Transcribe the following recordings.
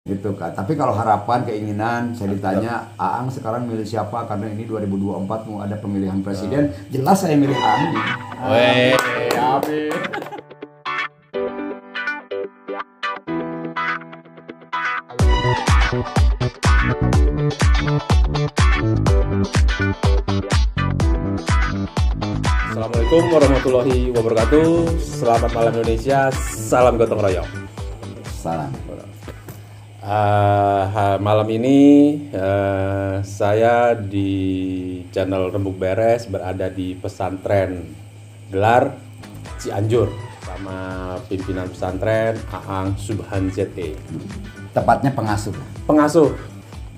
Gitu kan. Tapi kalau harapan, keinginan, saya ditanya, Aang sekarang milih siapa? Karena ini 2024 mau ada pemilihan presiden, jelas saya milih Aang. Weh, amin. Assalamualaikum warahmatullahi wabarakatuh. Selamat malam Indonesia. Salam gotong royong. Salam. Malam ini saya di channel Rembuk Beres berada di pesantren Gelar Cianjur sama pimpinan pesantren Aang Subhan ZE. Tepatnya pengasuh. Pengasuh,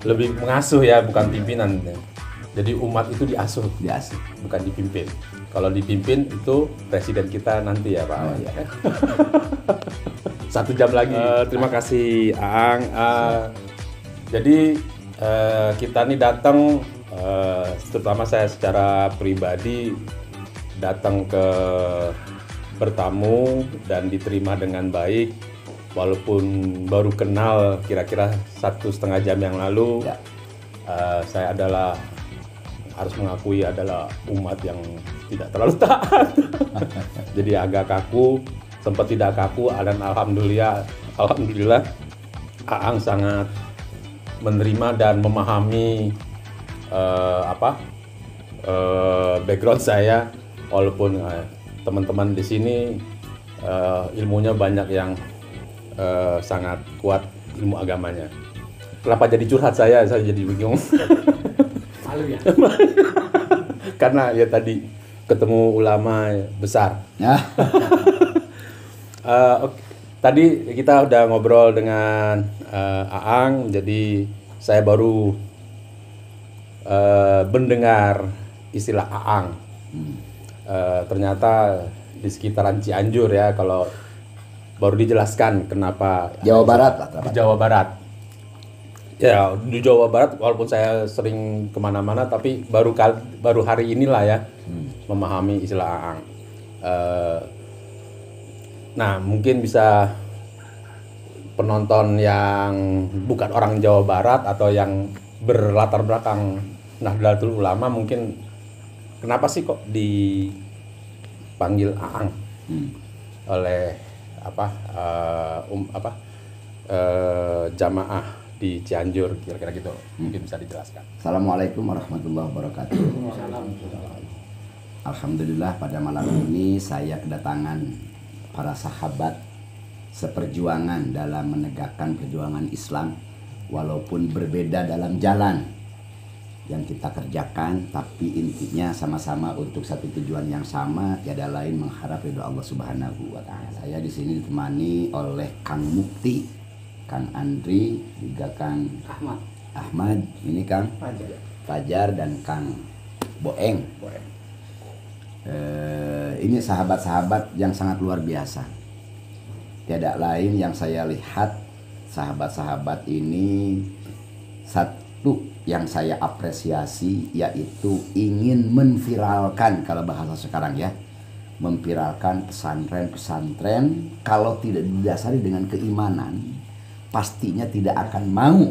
lebih mengasuh ya, bukan pimpinan. Jadi umat itu diasuh, Biasa. bukan dipimpin. Kalau dipimpin itu presiden kita nanti ya Pak. Oh, iya. 1 jam lagi. Terima kasih Aang. Jadi kita nih datang, terutama saya secara pribadi datang ke bertamu dan diterima dengan baik, walaupun baru kenal kira-kira 1,5 jam yang lalu. Ya. Saya harus mengakui adalah umat yang tidak terlalu taat. Jadi agak kaku, sempat tidak kaku, dan alhamdulillah Aang sangat menerima dan memahami background saya, walaupun teman-teman di sini ilmunya banyak yang sangat kuat ilmu agamanya. Kenapa jadi curhat saya jadi bingung. Malu ya. Karena ya tadi ketemu ulama besar. Ya. Oke. Tadi kita udah ngobrol dengan Aang, jadi saya baru mendengar istilah Aang. Ternyata di sekitaran Cianjur ya, kalau baru dijelaskan kenapa Jawa Barat lah. di Jawa Barat. Ya, di Jawa Barat walaupun saya sering kemana-mana, tapi baru hari inilah ya memahami istilah Aang. Nah, mungkin bisa penonton yang bukan orang Jawa Barat atau yang berlatar belakang Nahdlatul Ulama, mungkin kenapa sih kok dipanggil Aang oleh jamaah di Cianjur, kira-kira gitu. Mungkin bisa dijelaskan. Assalamualaikum warahmatullahi wabarakatuh. Alhamdulillah pada malam ini saya kedatangan para sahabat seperjuangan dalam menegakkan perjuangan Islam, walaupun berbeda dalam jalan yang kita kerjakan, tapi intinya sama-sama untuk satu tujuan yang sama, tiada lain mengharap ridho Allah Subhanahu wa taala. Saya di sini ditemani oleh Kang Mukti, Kang Andri, juga Kang Ahmad, ini Kang Fajar dan Kang Boeng. Ini sahabat-sahabat yang sangat luar biasa. Tiada lain yang saya lihat, sahabat-sahabat ini satu yang saya apresiasi, yaitu ingin memviralkan, kalau bahasa sekarang ya, memviralkan pesantren-pesantren. Kalau tidak didasari dengan keimanan, pastinya tidak akan mau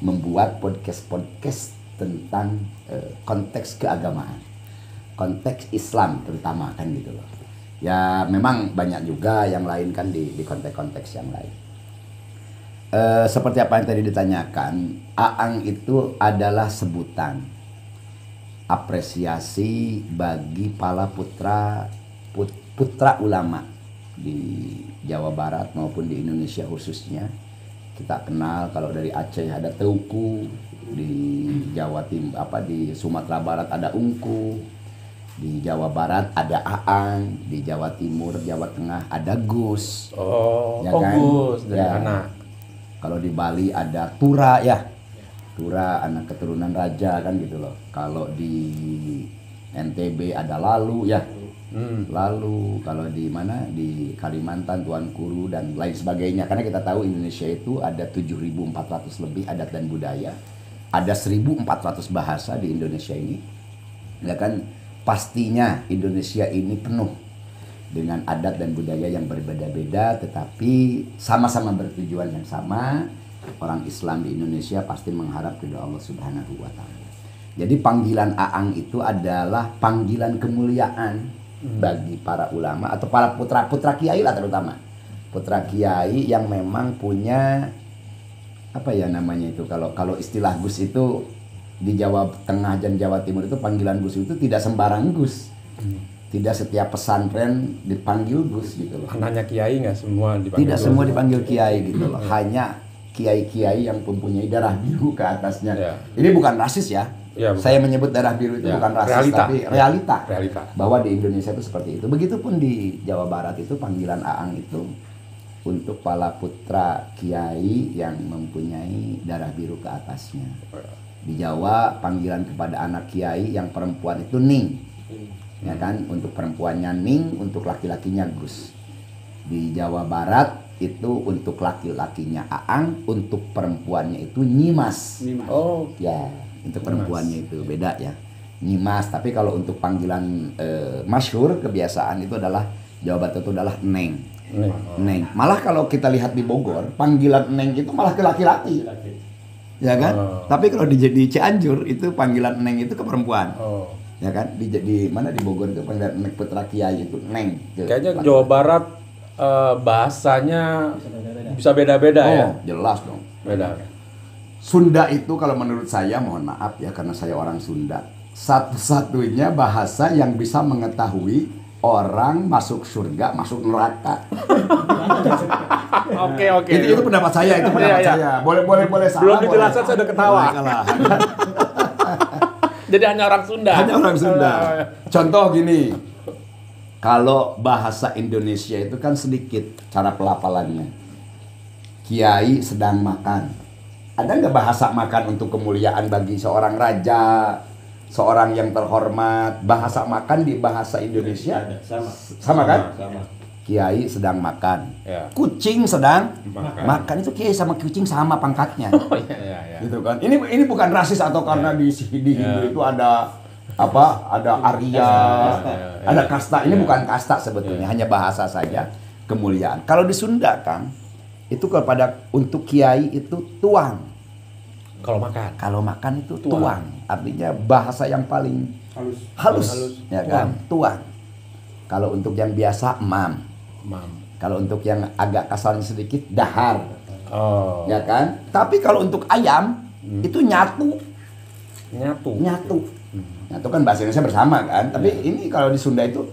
membuat podcast tentang konteks keagamaan, konteks Islam terutama, kan gitu loh. Ya memang banyak juga yang lain kan di konteks-konteks yang lain. Seperti apa yang tadi ditanyakan, Aang itu adalah sebutan apresiasi bagi para putra ulama di Jawa Barat maupun di Indonesia khususnya. Kita kenal kalau dari Aceh ada Teuku, di Jawa Timur di Sumatera Barat ada Ungku, di Jawa Barat ada Aang, di Jawa Timur, Jawa Tengah ada Gus. Ya kan? Gus dari Ya. anak. Kalau di Bali ada Tura ya. Tura anak keturunan raja, kan gitu loh. Kalau di NTB ada Lalu ya. Lalu kalau di mana, di Kalimantan Tuan Guru dan lain sebagainya, karena kita tahu Indonesia itu ada 7.400 lebih adat dan budaya, ada 1.400 bahasa di Indonesia ini, ya kan. Pastinya Indonesia ini penuh dengan adat dan budaya yang berbeda-beda, tetapi sama-sama bertujuan yang sama. Orang Islam di Indonesia pasti mengharap ridha Allah Subhanahu wa Ta'ala. Jadi panggilan Aang itu adalah panggilan kemuliaan bagi para ulama atau para putra kiai lah, terutama putra kiai yang memang punya apa ya namanya itu, kalau istilah Gus itu di Jawa Tengah dan Jawa Timur itu panggilan Gus itu tidak sembarang Gus. Tidak setiap pesantren dipanggil Gus gitu loh. Anaknya kiai nggak semua dipanggil? Tidak semua dipanggil kiai gitu loh. Hanya kiai-kiai yang mempunyai darah biru ke atasnya. Ya. Ini bukan rasis ya. Ya, bukan. Saya menyebut darah biru itu Ya, bukan rasis, realita. tapi realita. Realita. Bahwa di Indonesia itu seperti itu. Begitupun di Jawa Barat itu panggilan Aang itu untuk para putra kiai yang mempunyai darah biru ke atasnya. Di Jawa panggilan kepada anak kiai yang perempuan itu Ning. Ya kan, untuk perempuannya Ning, untuk laki-lakinya Gus. Di Jawa Barat itu untuk laki-lakinya Aang, untuk perempuannya itu Nyimas. Oh, Ya, untuk perempuannya itu beda ya, Nyimas. Tapi kalau untuk panggilan masyhur kebiasaan itu adalah Jawa Barat itu adalah Neng. Neng. Malah kalau kita lihat di Bogor, panggilan Neng itu malah ke laki-laki. Ya kan? Tapi kalau di Cianjur itu panggilan Neng itu ke perempuan. Ya kan? Di mana di Bogor itu panggilan Neng putra kiai itu Neng. kayaknya Jawa Barat bahasanya bisa beda-beda ya. Jelas dong. Beda. Sunda itu kalau menurut saya, mohon maaf ya karena saya orang Sunda, satu-satunya bahasa yang bisa mengetahui orang masuk surga, masuk neraka. Oke. Itu pendapat saya, itu pendapat Iya. saya. Boleh salah. Belum dijelaskan saya udah ketawa. Boleh salah. Jadi hanya orang Sunda. Hanya orang Sunda. Contoh gini, kalau bahasa Indonesia itu kan sedikit cara pelafalannya. Kiai sedang makan. Ada nggak bahasa makan untuk kemuliaan bagi seorang raja, seorang yang terhormat? Bahasa makan di bahasa Indonesia sama kan? Sama. Kiai sedang makan. Ya. Kucing sedang Makan. makan. Itu kiai sama kucing sama pangkatnya. Oh iya. Gitu kan. Ini bukan rasis atau karena di Hindu itu ada apa? Ada Arya, ada kasta. Ini bukan kasta sebetulnya, hanya bahasa saja kemuliaan. Kalau di Sunda Kang, itu kepada untuk kiai itu tuang. Kalau makan. Kalau makan itu tuang. Artinya bahasa yang paling halus. Ya kan? Tuang. Kalau untuk yang biasa mam. Kalau untuk yang agak kasarnya sedikit dahar. Oh. Ya kan? Tapi kalau untuk ayam itu nyatu. Nyatu kan bahasa Indonesia bersama kan. Tapi ini kalau di Sunda itu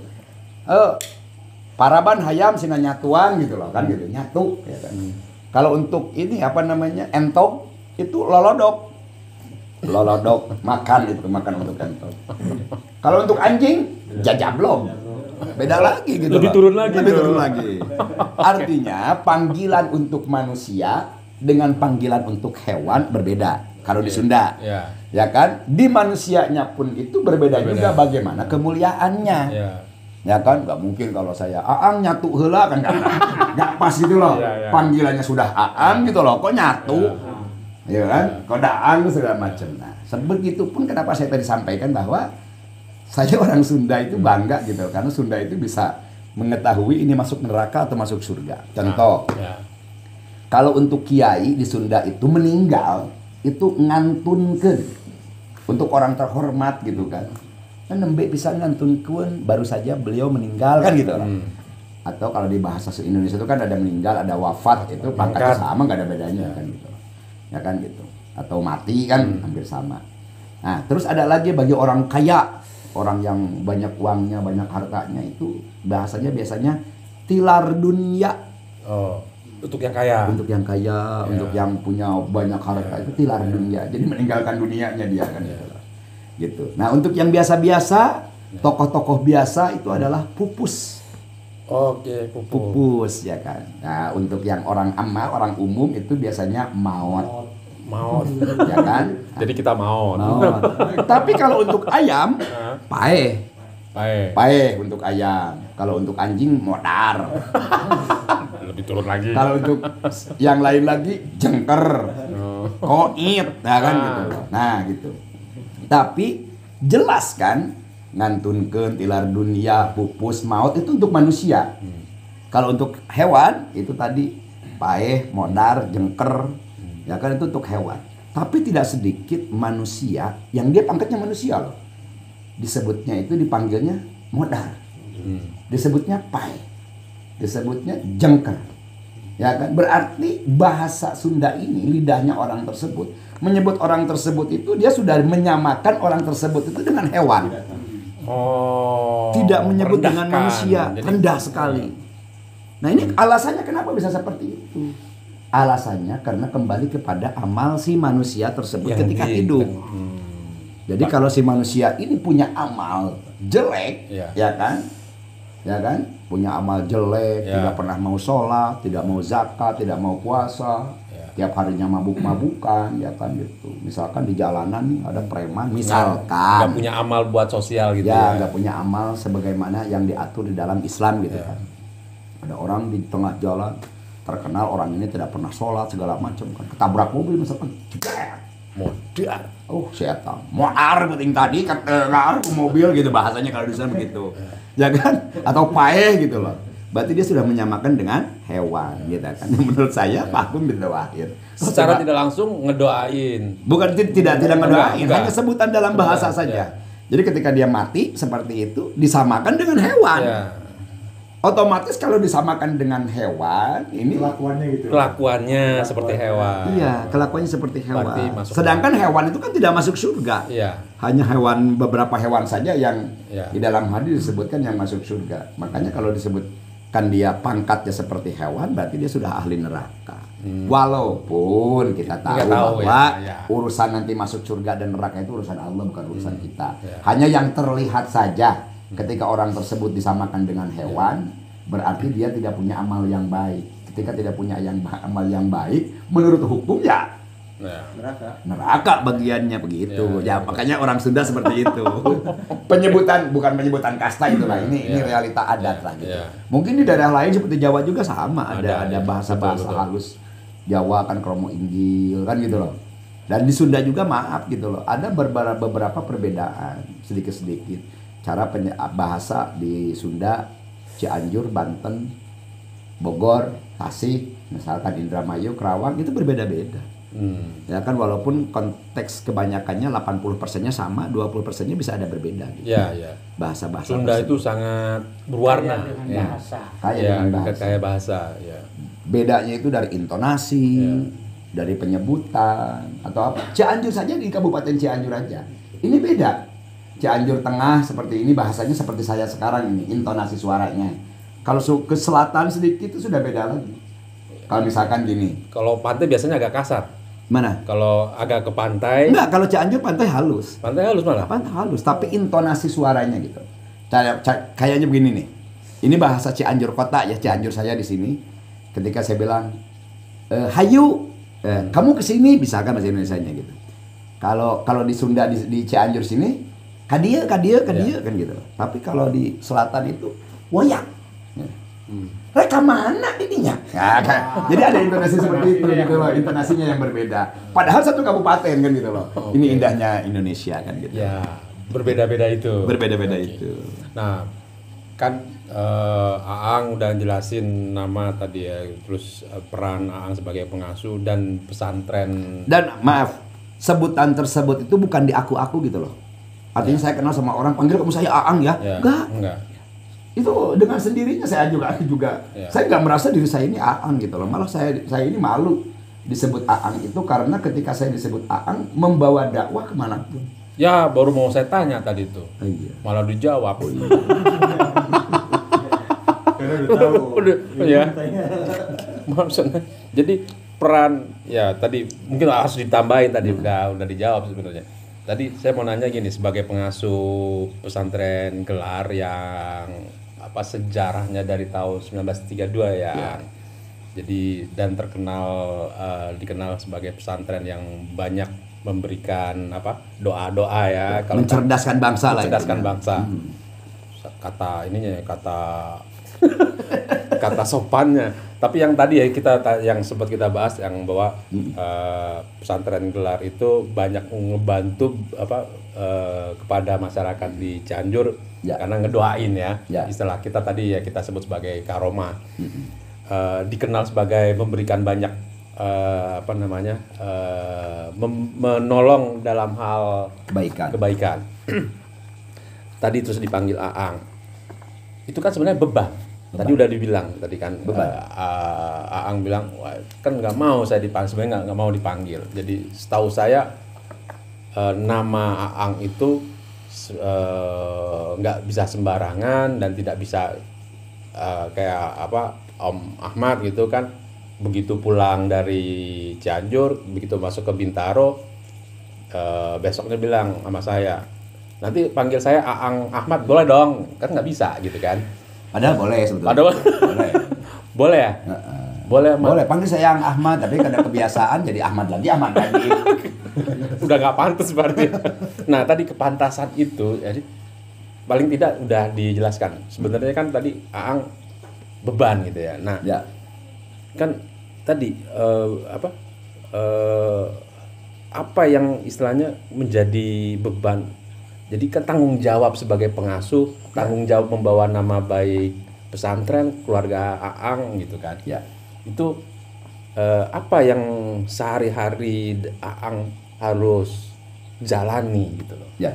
paraban hayam sina nyatuan gitu loh kan, gitu. Nyatu ya kan. Kalau untuk ini apa namanya? Entog itu lolodok. Makan itu, makan untuk entog. Kalau untuk anjing jajablom. Beda lagi gitu. Lebih loh. turun lagi. Lebih turun lagi. Artinya panggilan untuk manusia dengan panggilan untuk hewan berbeda. Kalau di Sunda. Ya. Ya kan? Di manusianya pun itu berbeda juga bagaimana kemuliaannya. Ya. Ya kan? Nggak mungkin kalau saya Aang nyatu heula kan nggak pas gitu loh. Ya. Panggilannya sudah Aang gitu loh. Kok nyatu? Ya kan? Kok Daang segala macam. Nah, sebegitu pun kenapa saya tadi sampaikan bahwa saya orang Sunda itu bangga gitu, karena Sunda itu bisa mengetahui ini masuk neraka atau masuk surga. Contoh, kalau untuk kiai di Sunda itu meninggal, itu ngantunkeun untuk orang terhormat gitu kan. Kan nembe bisa ngantunkeun baru saja beliau meninggal kan gitu. Atau kalau di bahasa Indonesia itu kan ada meninggal, ada wafat, itu pangkatnya sama, nggak ada bedanya kan gitu. Ya kan gitu. Atau mati kan hampir sama. Nah, terus ada lagi bagi orang kaya. Orang yang banyak uangnya, banyak hartanya itu bahasanya biasanya tilar dunia. Oh, untuk yang kaya. Untuk yang kaya, untuk yang punya banyak harta itu tilar dunia. Jadi meninggalkan dunianya dia kan gitu. Nah, untuk yang biasa-biasa, tokoh-tokoh biasa itu adalah pupus. Oke, Pupus ya kan. Nah, untuk yang orang amma, orang umum itu biasanya maut. Ya kan? Jadi kita maut. Tapi kalau untuk ayam, paeh untuk ayam. Kalau untuk anjing modar. Lebih turun lagi. Kalau untuk yang lain lagi jengker, koit, ya kan gitu. Nah gitu. Tapi jelas kan ngantunkeun tilar dunia, pupus, maut itu untuk manusia. Kalau untuk hewan itu tadi paeh, modar, jengker, ya kan itu untuk hewan. Tapi tidak sedikit manusia yang dia pangkatnya manusia loh. Disebutnya itu dipanggilnya modar. Disebutnya paeh. Disebutnya jengker. Ya kan? Berarti bahasa Sunda ini lidahnya orang tersebut menyebut orang tersebut itu dia sudah menyamakan orang tersebut itu dengan hewan. Tidak menyebut dengan manusia, rendah sekali. Nah, ini alasannya kenapa bisa seperti itu? Alasannya karena kembali kepada amal si manusia tersebut yang ketika hidup. Jadi kalau si manusia ini punya amal jelek, ya kan? Ya kan? Punya amal jelek, tidak pernah mau sholat, tidak mau zakat, tidak mau puasa, tiap harinya mabuk-mabukan, ya kan gitu. Misalkan di jalanan nih ada preman, misalkan nggak punya amal buat sosial gitu ya. Nggak punya amal sebagaimana yang diatur di dalam Islam gitu kan. Ada orang di tengah jalan terkenal orang ini tidak pernah sholat segala macam kan, ketabrak mobil misalkan, modar. Oh, setan. Moar penting tadi ketengar ke mobil gitu bahasanya kalau di sana begitu. Ya kan? Atau paeh gitu loh. Berarti dia sudah menyamakan dengan hewan gitu kan. Menurut saya Pak Agung bin Tawahir. Secara tidak langsung ngedoain. Bukan tidak ngedoain, enggak. hanya sebutan dalam bahasa saja. Jadi ketika dia mati seperti itu disamakan dengan hewan. Otomatis kalau disamakan dengan hewan, ini kelakuannya seperti hewan. Iya, kelakuannya seperti hewan. Sedangkan hewan itu kan tidak masuk surga. Iya. Hanya beberapa hewan saja yang di dalam hadis disebutkan yang masuk surga. Makanya kalau disebutkan dia pangkatnya seperti hewan, berarti dia sudah ahli neraka. Walaupun kita tahu bahwa urusan nanti masuk surga dan neraka itu urusan Allah, bukan urusan kita. Hanya yang terlihat saja. Ketika orang tersebut disamakan dengan hewan, berarti dia tidak punya amal yang baik. Ketika tidak punya amal yang baik, menurut hukum ya neraka bagiannya begitu. Makanya orang Sunda seperti itu. Bukan penyebutan kasta itulah. Ini realita adat lah gitu. Mungkin di daerah lain seperti Jawa juga sama. Ada bahasa-bahasa halus Jawa kan kromo inggil kan gitu loh. Dan di Sunda juga maaf gitu loh. Ada beberapa perbedaan sedikit-sedikit. Cara bahasa di Sunda, Cianjur, Banten, Bogor, Tasik, misalkan Indramayu, Kerawang itu berbeda-beda. Ya kan walaupun konteks kebanyakannya 80%-nya sama, 20%-nya bisa ada berbeda gitu. Bahasa-bahasa Sunda tersebut. itu sangat berwarna. Kaya bahasa. Bedanya itu dari intonasi, dari penyebutan atau apa. Cianjur saja di Kabupaten Cianjur aja. Ini beda. Cianjur Tengah seperti ini bahasanya seperti saya sekarang ini, intonasi suaranya. Kalau ke selatan sedikit itu sudah beda lagi. Kalau misalkan gini. Kalau pantai biasanya agak kasar. Mana? Kalau agak ke pantai. Enggak, kalau Cianjur pantai halus. Pantai halus malah? Pantai halus, tapi intonasi suaranya gitu. Kayaknya begini nih. Ini bahasa Cianjur kota ya, Cianjur saya di sini. Ketika saya bilang, hayu, kamu kesini, misalkan bahasa Indonesianya gitu. Kalau di Sunda di Cianjur sini, kadia kan gitu. Tapi kalau di selatan itu wayak. Reka mana ininya? Jadi ada intonasi seperti itu gitu loh, intonasinya yang berbeda. Padahal satu kabupaten kan gitu loh. Ini indahnya Indonesia kan gitu. Ya, berbeda-beda itu. Berbeda-beda itu. Nah, kan Aang udah jelasin nama tadi ya, terus peran Aang sebagai pengasuh dan pesantren. Dan maaf, sebutan tersebut itu bukan di aku gitu loh. Artinya saya kenal sama orang, panggil kamu saya Aang ya? Enggak. Itu dengan sendirinya saya juga. Saya nggak merasa diri saya ini Aang gitu loh. Malah saya ini malu disebut Aang itu karena ketika saya disebut Aang membawa dakwah kemanapun. Ya, baru mau saya tanya tadi tuh. Malah dijawab. Maksudnya, jadi peran ya tadi mungkin harus ditambahin tadi udah dijawab sebenarnya. Tadi saya mau nanya gini, sebagai pengasuh pesantren Gelar yang sejarahnya dari tahun 1932 ya. Jadi dan dikenal sebagai pesantren yang banyak memberikan doa-doa ya, kalau mencerdaskan bangsa lah. Mencerdaskan bangsa. Kata sopannya. Tapi yang tadi ya yang sempat kita bahas yang bahwa pesantren gelar itu banyak ngebantu kepada masyarakat di Cianjur karena ngedoain ya. Istilah kita tadi ya kita sebut sebagai karomah. Dikenal sebagai memberikan banyak menolong dalam hal kebaikan. Tadi terus dipanggil Aang. Itu kan sebenarnya beban. Tadi udah dibilang tadi kan Aang bilang kan nggak mau saya dipanggil, sebenarnya nggak mau dipanggil. Jadi setahu saya nama Aang itu nggak bisa sembarangan dan tidak bisa kayak Om Ahmad gitu kan. Begitu pulang dari Cianjur, begitu masuk ke Bintaro, besoknya bilang sama saya, nanti panggil saya Aang Ahmad boleh dong, kan nggak bisa gitu kan. Padahal boleh sebetulnya. Boleh. Boleh ya? Boleh, panggil saya Aang Ahmad, tapi karena kebiasaan jadi Ahmad lagi. Udah nggak pantas berarti. Nah, tadi kepantasan itu, jadi paling tidak udah dijelaskan. Sebenarnya kan tadi Aang beban gitu ya. Nah, kan tadi apa yang istilahnya menjadi beban? Jadi kan tanggung jawab sebagai pengasuh, tanggung jawab membawa nama baik pesantren, keluarga Aang gitu kan. Ya. Itu apa yang sehari-hari Aang harus jalani gitu loh. Ya.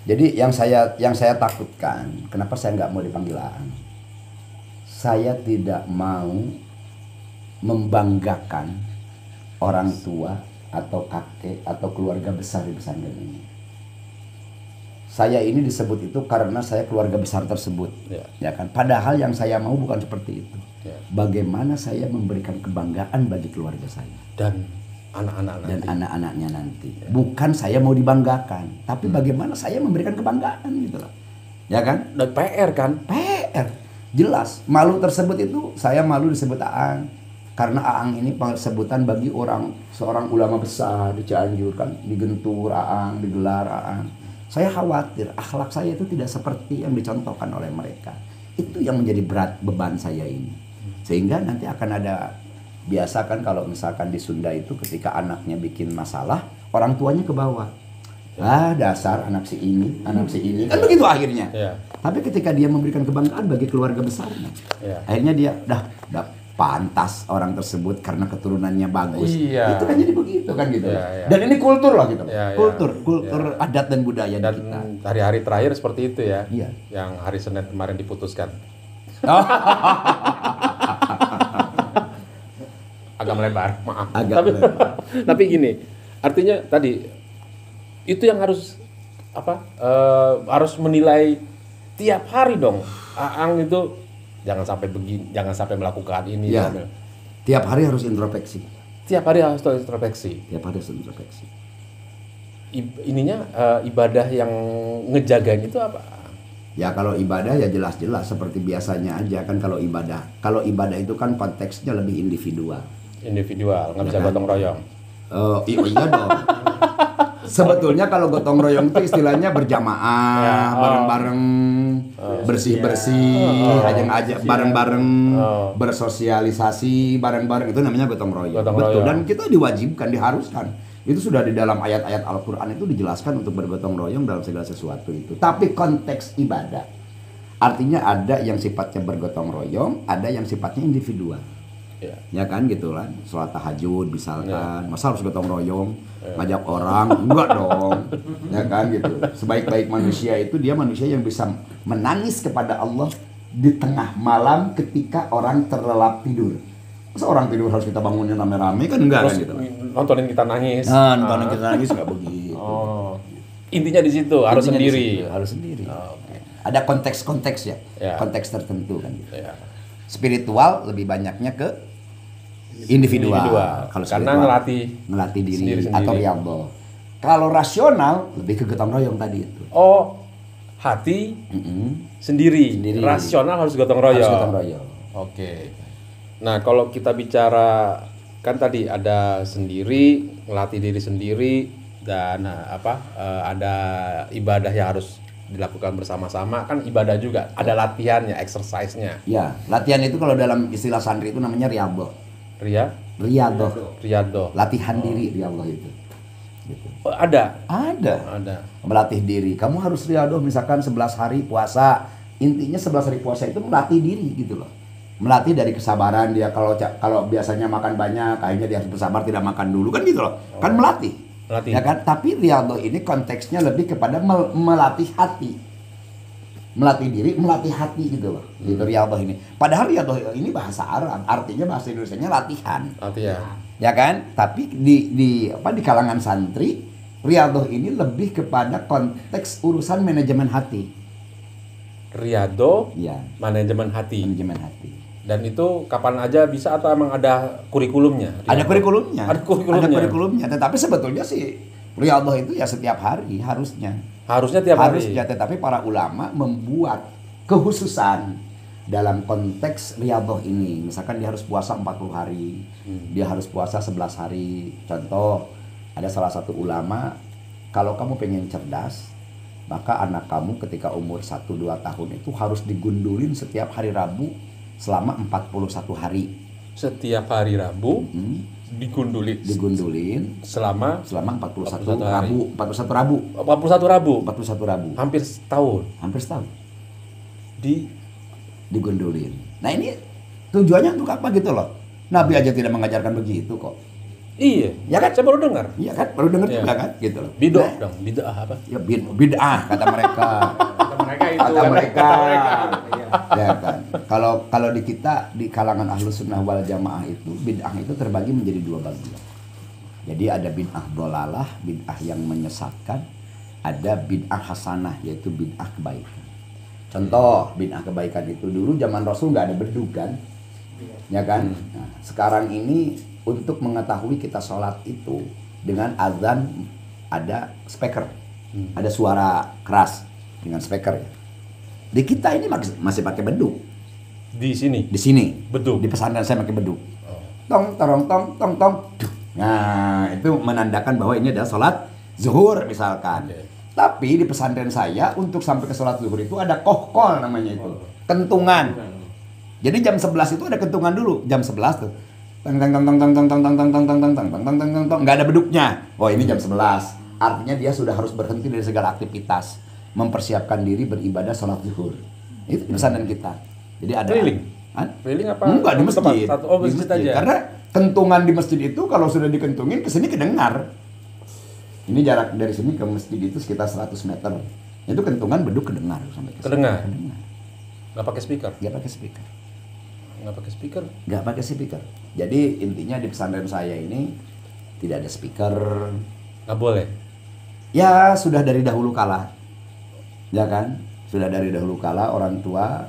Jadi yang saya takutkan, kenapa saya nggak mau dipanggil Aang? Saya tidak mau membanggakan orang tua atau kakek atau keluarga besar di pesantren ini. Saya ini disebut itu karena saya keluarga besar tersebut, ya kan. Padahal yang saya mau bukan seperti itu. Bagaimana saya memberikan kebanggaan bagi keluarga saya dan anak-anaknya nanti. Bukan saya mau dibanggakan, tapi bagaimana saya memberikan kebanggaan gitu loh, ya kan. Dan PR kan? PR, jelas. Malu tersebut itu saya malu disebut Aang. Karena Aang ini sebutan bagi seorang ulama besar di Cianjur kan, digentur Aang, digelar Aang. Saya khawatir akhlak saya itu tidak seperti yang dicontohkan oleh mereka. Itu yang menjadi berat beban saya ini. Sehingga nanti akan ada, biasa kan kalau misalkan di Sunda itu ketika anaknya bikin masalah, orang tuanya ke bawah. Dasar anak si ini. Kan begitu akhirnya. Tapi ketika dia memberikan kebanggaan bagi keluarga besarnya, akhirnya dia dah pantas orang tersebut karena keturunannya bagus. Itu kan jadi begitu kan gitu. Dan ini kultur lah gitu. Kultur adat dan budaya dan kita. Hari-hari terakhir seperti itu ya. Yang hari Senin kemarin diputuskan. Agak melebar, maaf. Tapi gini, artinya tadi itu yang harus harus menilai tiap hari dong. Aang itu jangan sampai begini, jangan sampai melakukan ini. Tiap hari harus introspeksi. Ibadah yang ngejagain itu apa? Ya kalau ibadah ya jelas-jelas seperti biasanya aja kan. Kalau ibadah itu kan konteksnya lebih individual, nggak bisa gotong royong. Iya dong. Sebetulnya kalau gotong royong itu istilahnya berjamaah, bareng-bareng, bersih-bersih, ajang-ajang bareng-bareng, bersosialisasi bareng-bareng, itu namanya gotong royong. Betul. Dan kita diwajibkan, diharuskan. Itu sudah di dalam ayat-ayat Al-Qur'an itu dijelaskan untuk bergotong royong dalam segala sesuatu itu. Tapi konteks ibadah, artinya ada yang sifatnya bergotong royong, ada yang sifatnya individual. Ya kan gitu kan, sholat tahajud misalkan, masa harus gotong royong, ngajak orang, enggak dong, ya kan gitu. Sebaik-baik manusia itu dia manusia yang bisa menangis kepada Allah di tengah malam ketika orang terlelap tidur. Masa orang tidur harus kita bangunin rame-rame kan enggak kan gitu. Nontonin kita nangis. Nontonin kita nangis enggak begitu. Intinya di situ harus sendiri. Ada konteks-konteks ya, konteks tertentu kan gitu. Spiritual lebih banyaknya ke individual. Kalau karena ngelatih diri sendiri. Atau riyadhah. Kalau rasional lebih ke gotong royong tadi itu. Hati sendiri. Rasional harus gotong royong. Oke. Nah, kalau kita bicara kan tadi ada sendiri, ngelatih diri sendiri dan ada ibadah yang harus dilakukan bersama-sama kan ibadah juga, ada latihannya, exercise-nya. Ya, latihan itu kalau dalam istilah santri itu namanya riyadhah. Riyadhah. Latihan diri riyadhah itu. Gitu. Oh, ada. Ada. Melatih diri. Kamu harus riyadhah misalkan 11 hari puasa. Intinya 11 hari puasa itu melatih diri gitu loh. Melatih dari kesabaran dia, kalau biasanya makan banyak, akhirnya dia harus bersabar tidak makan dulu kan gitu loh. Kan melatih. Ya kan? Tapi riyadhah ini konteksnya lebih kepada melatih hati. Melatih diri, melatih hati gitu loh. Gitu riyadhah ini. Padahal riyadhah ini bahasa Arab, artinya bahasa Indonesianya latihan. Ya kan? Tapi di kalangan santri, riyadhah ini lebih kepada konteks urusan manajemen hati. Riyadhah, ya. Manajemen hati. Dan itu kapan aja bisa atau emang ada kurikulumnya? Ada kurikulumnya. Tetapi sebetulnya sih riyadhah itu ya setiap hari harusnya. Tiap hari. Tetapi para ulama membuat kehususan dalam konteks riyadhah ini. Misalkan dia harus puasa 40 hari, dia harus puasa 11 hari. Contoh, ada salah satu ulama, kalau kamu pengen cerdas, maka anak kamu ketika umur 1-2 tahun itu harus digundulin setiap hari Rabu selama 41 hari. Setiap hari Rabu digundulin selama 41 Rabu. Hampir setahun. Digundulin. Nah, ini tujuannya untuk apa gitu loh. Nabi aja tidak mengajarkan begitu kok. Iya, ya kan? Saya baru dengar. Iya kan? Baru dengar juga kan? Gitu loh. Bid'ah apa? Ya bid'ah kata mereka. Kata mereka. Ya kan. Kalau di kita di kalangan Ahlus Sunnah wal Jamaah itu bid'ah itu terbagi menjadi 2 bagian. Jadi ada bid'ah dhalalah, bid'ah yang menyesatkan, ada bid'ah hasanah yaitu bid'ah kebaikan. Contoh bid'ah kebaikan itu dulu zaman Rasul nggak ada beduk kan? Ya kan? Nah, sekarang ini untuk mengetahui kita sholat itu dengan azan ada speaker, ada suara keras dengan speaker ya. Di kita ini masih pakai beduk. Di sini. Beduk. Di pesantren saya pakai beduk. Tong torong tong tong tong. Nah, itu menandakan bahwa ini adalah sholat zuhur misalkan. Tapi di pesantren saya untuk sampai ke sholat zuhur itu ada kohkol namanya itu, kentungan. Jadi jam 11 itu ada kentungan dulu, jam 11 tuh. Tang tang tang tang tang tang tang tang tang tang tang tang tang tang tang tang tang, nggak ada beduknya. Oh ini jam 11. Artinya dia sudah harus berhenti dari segala aktivitas, mempersiapkan diri beribadah sholat zuhur. Itu pesantren kita. Jadi ada keliling apa? Enggak, di masjid. Di masjid aja. Karena kentungan di masjid itu kalau sudah dikentungin ke sini kedengar. Ini jarak dari sini ke masjid itu sekitar 100 meter. Itu kentungan beduk kedengar sampai ke sini. Kedengar. Nggak pakai speaker. Nggak pakai speaker. Jadi intinya di pesantren saya ini tidak ada speaker. Nggak boleh. Ya sudah dari dahulu kala. Ya kan? Sudah dari dahulu kala orang tua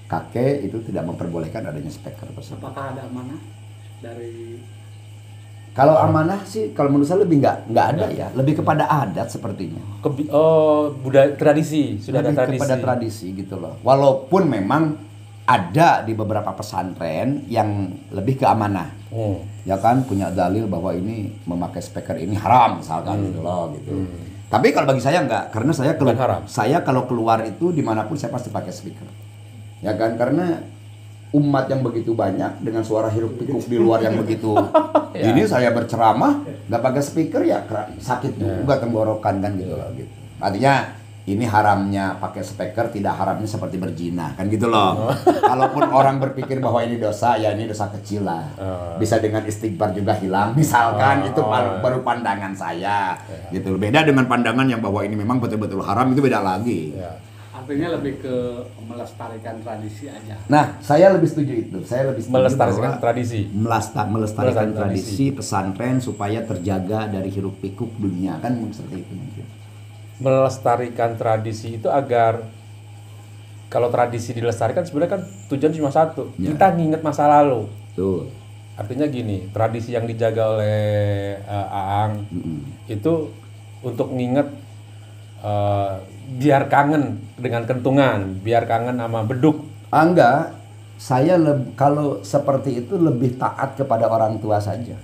kakek itu tidak memperbolehkan adanya speaker tersebut. Apakah ada amanah dari? Kalau amanah sih kalau menurut saya lebih nggak ada ya, lebih kepada adat sepertinya. Budaya tradisi, sudah lebih ada tradisi. Kepada tradisi gitu loh. Walaupun memang ada di beberapa pesantren yang lebih ke amanah. Ya kan punya dalil bahwa ini memakai speaker ini haram misalkan gitu loh gitu. Tapi kalau bagi saya enggak, karena saya kalau keluar itu dimanapun saya pasti pakai speaker. Ya kan karena umat yang begitu banyak dengan suara hiruk pikuk di luar yang begitu. Ini saya berceramah nggak pakai speaker ya sakit juga tenggorokan kan gitu loh gitu. Artinya ini haramnya pakai speaker tidak haramnya seperti berzina kan gitu loh. Kalaupun orang berpikir bahwa ini dosa ya ini dosa kecil lah. Bisa dengan istighfar juga hilang misalkan itu baru pandangan saya gitu. Beda dengan pandangan yang bahwa ini memang betul-betul haram itu beda lagi. Artinya lebih ke melestarikan tradisi aja. Nah, saya lebih setuju itu. Saya lebih setuju melestarikan tradisi. Melestarikan tradisi pesantren supaya terjaga dari hiruk pikuk dunia kan seperti itu mungkin. Melestarikan tradisi itu agar kalau tradisi dilestarikan sebenarnya kan tujuan cuma satu, kita nginget masa lalu. Betul. Artinya gini, tradisi yang dijaga oleh Aang itu untuk nginget biar kangen dengan kentungan, biar kangen sama beduk. Enggak, saya kalau seperti itu lebih taat kepada orang tua saja.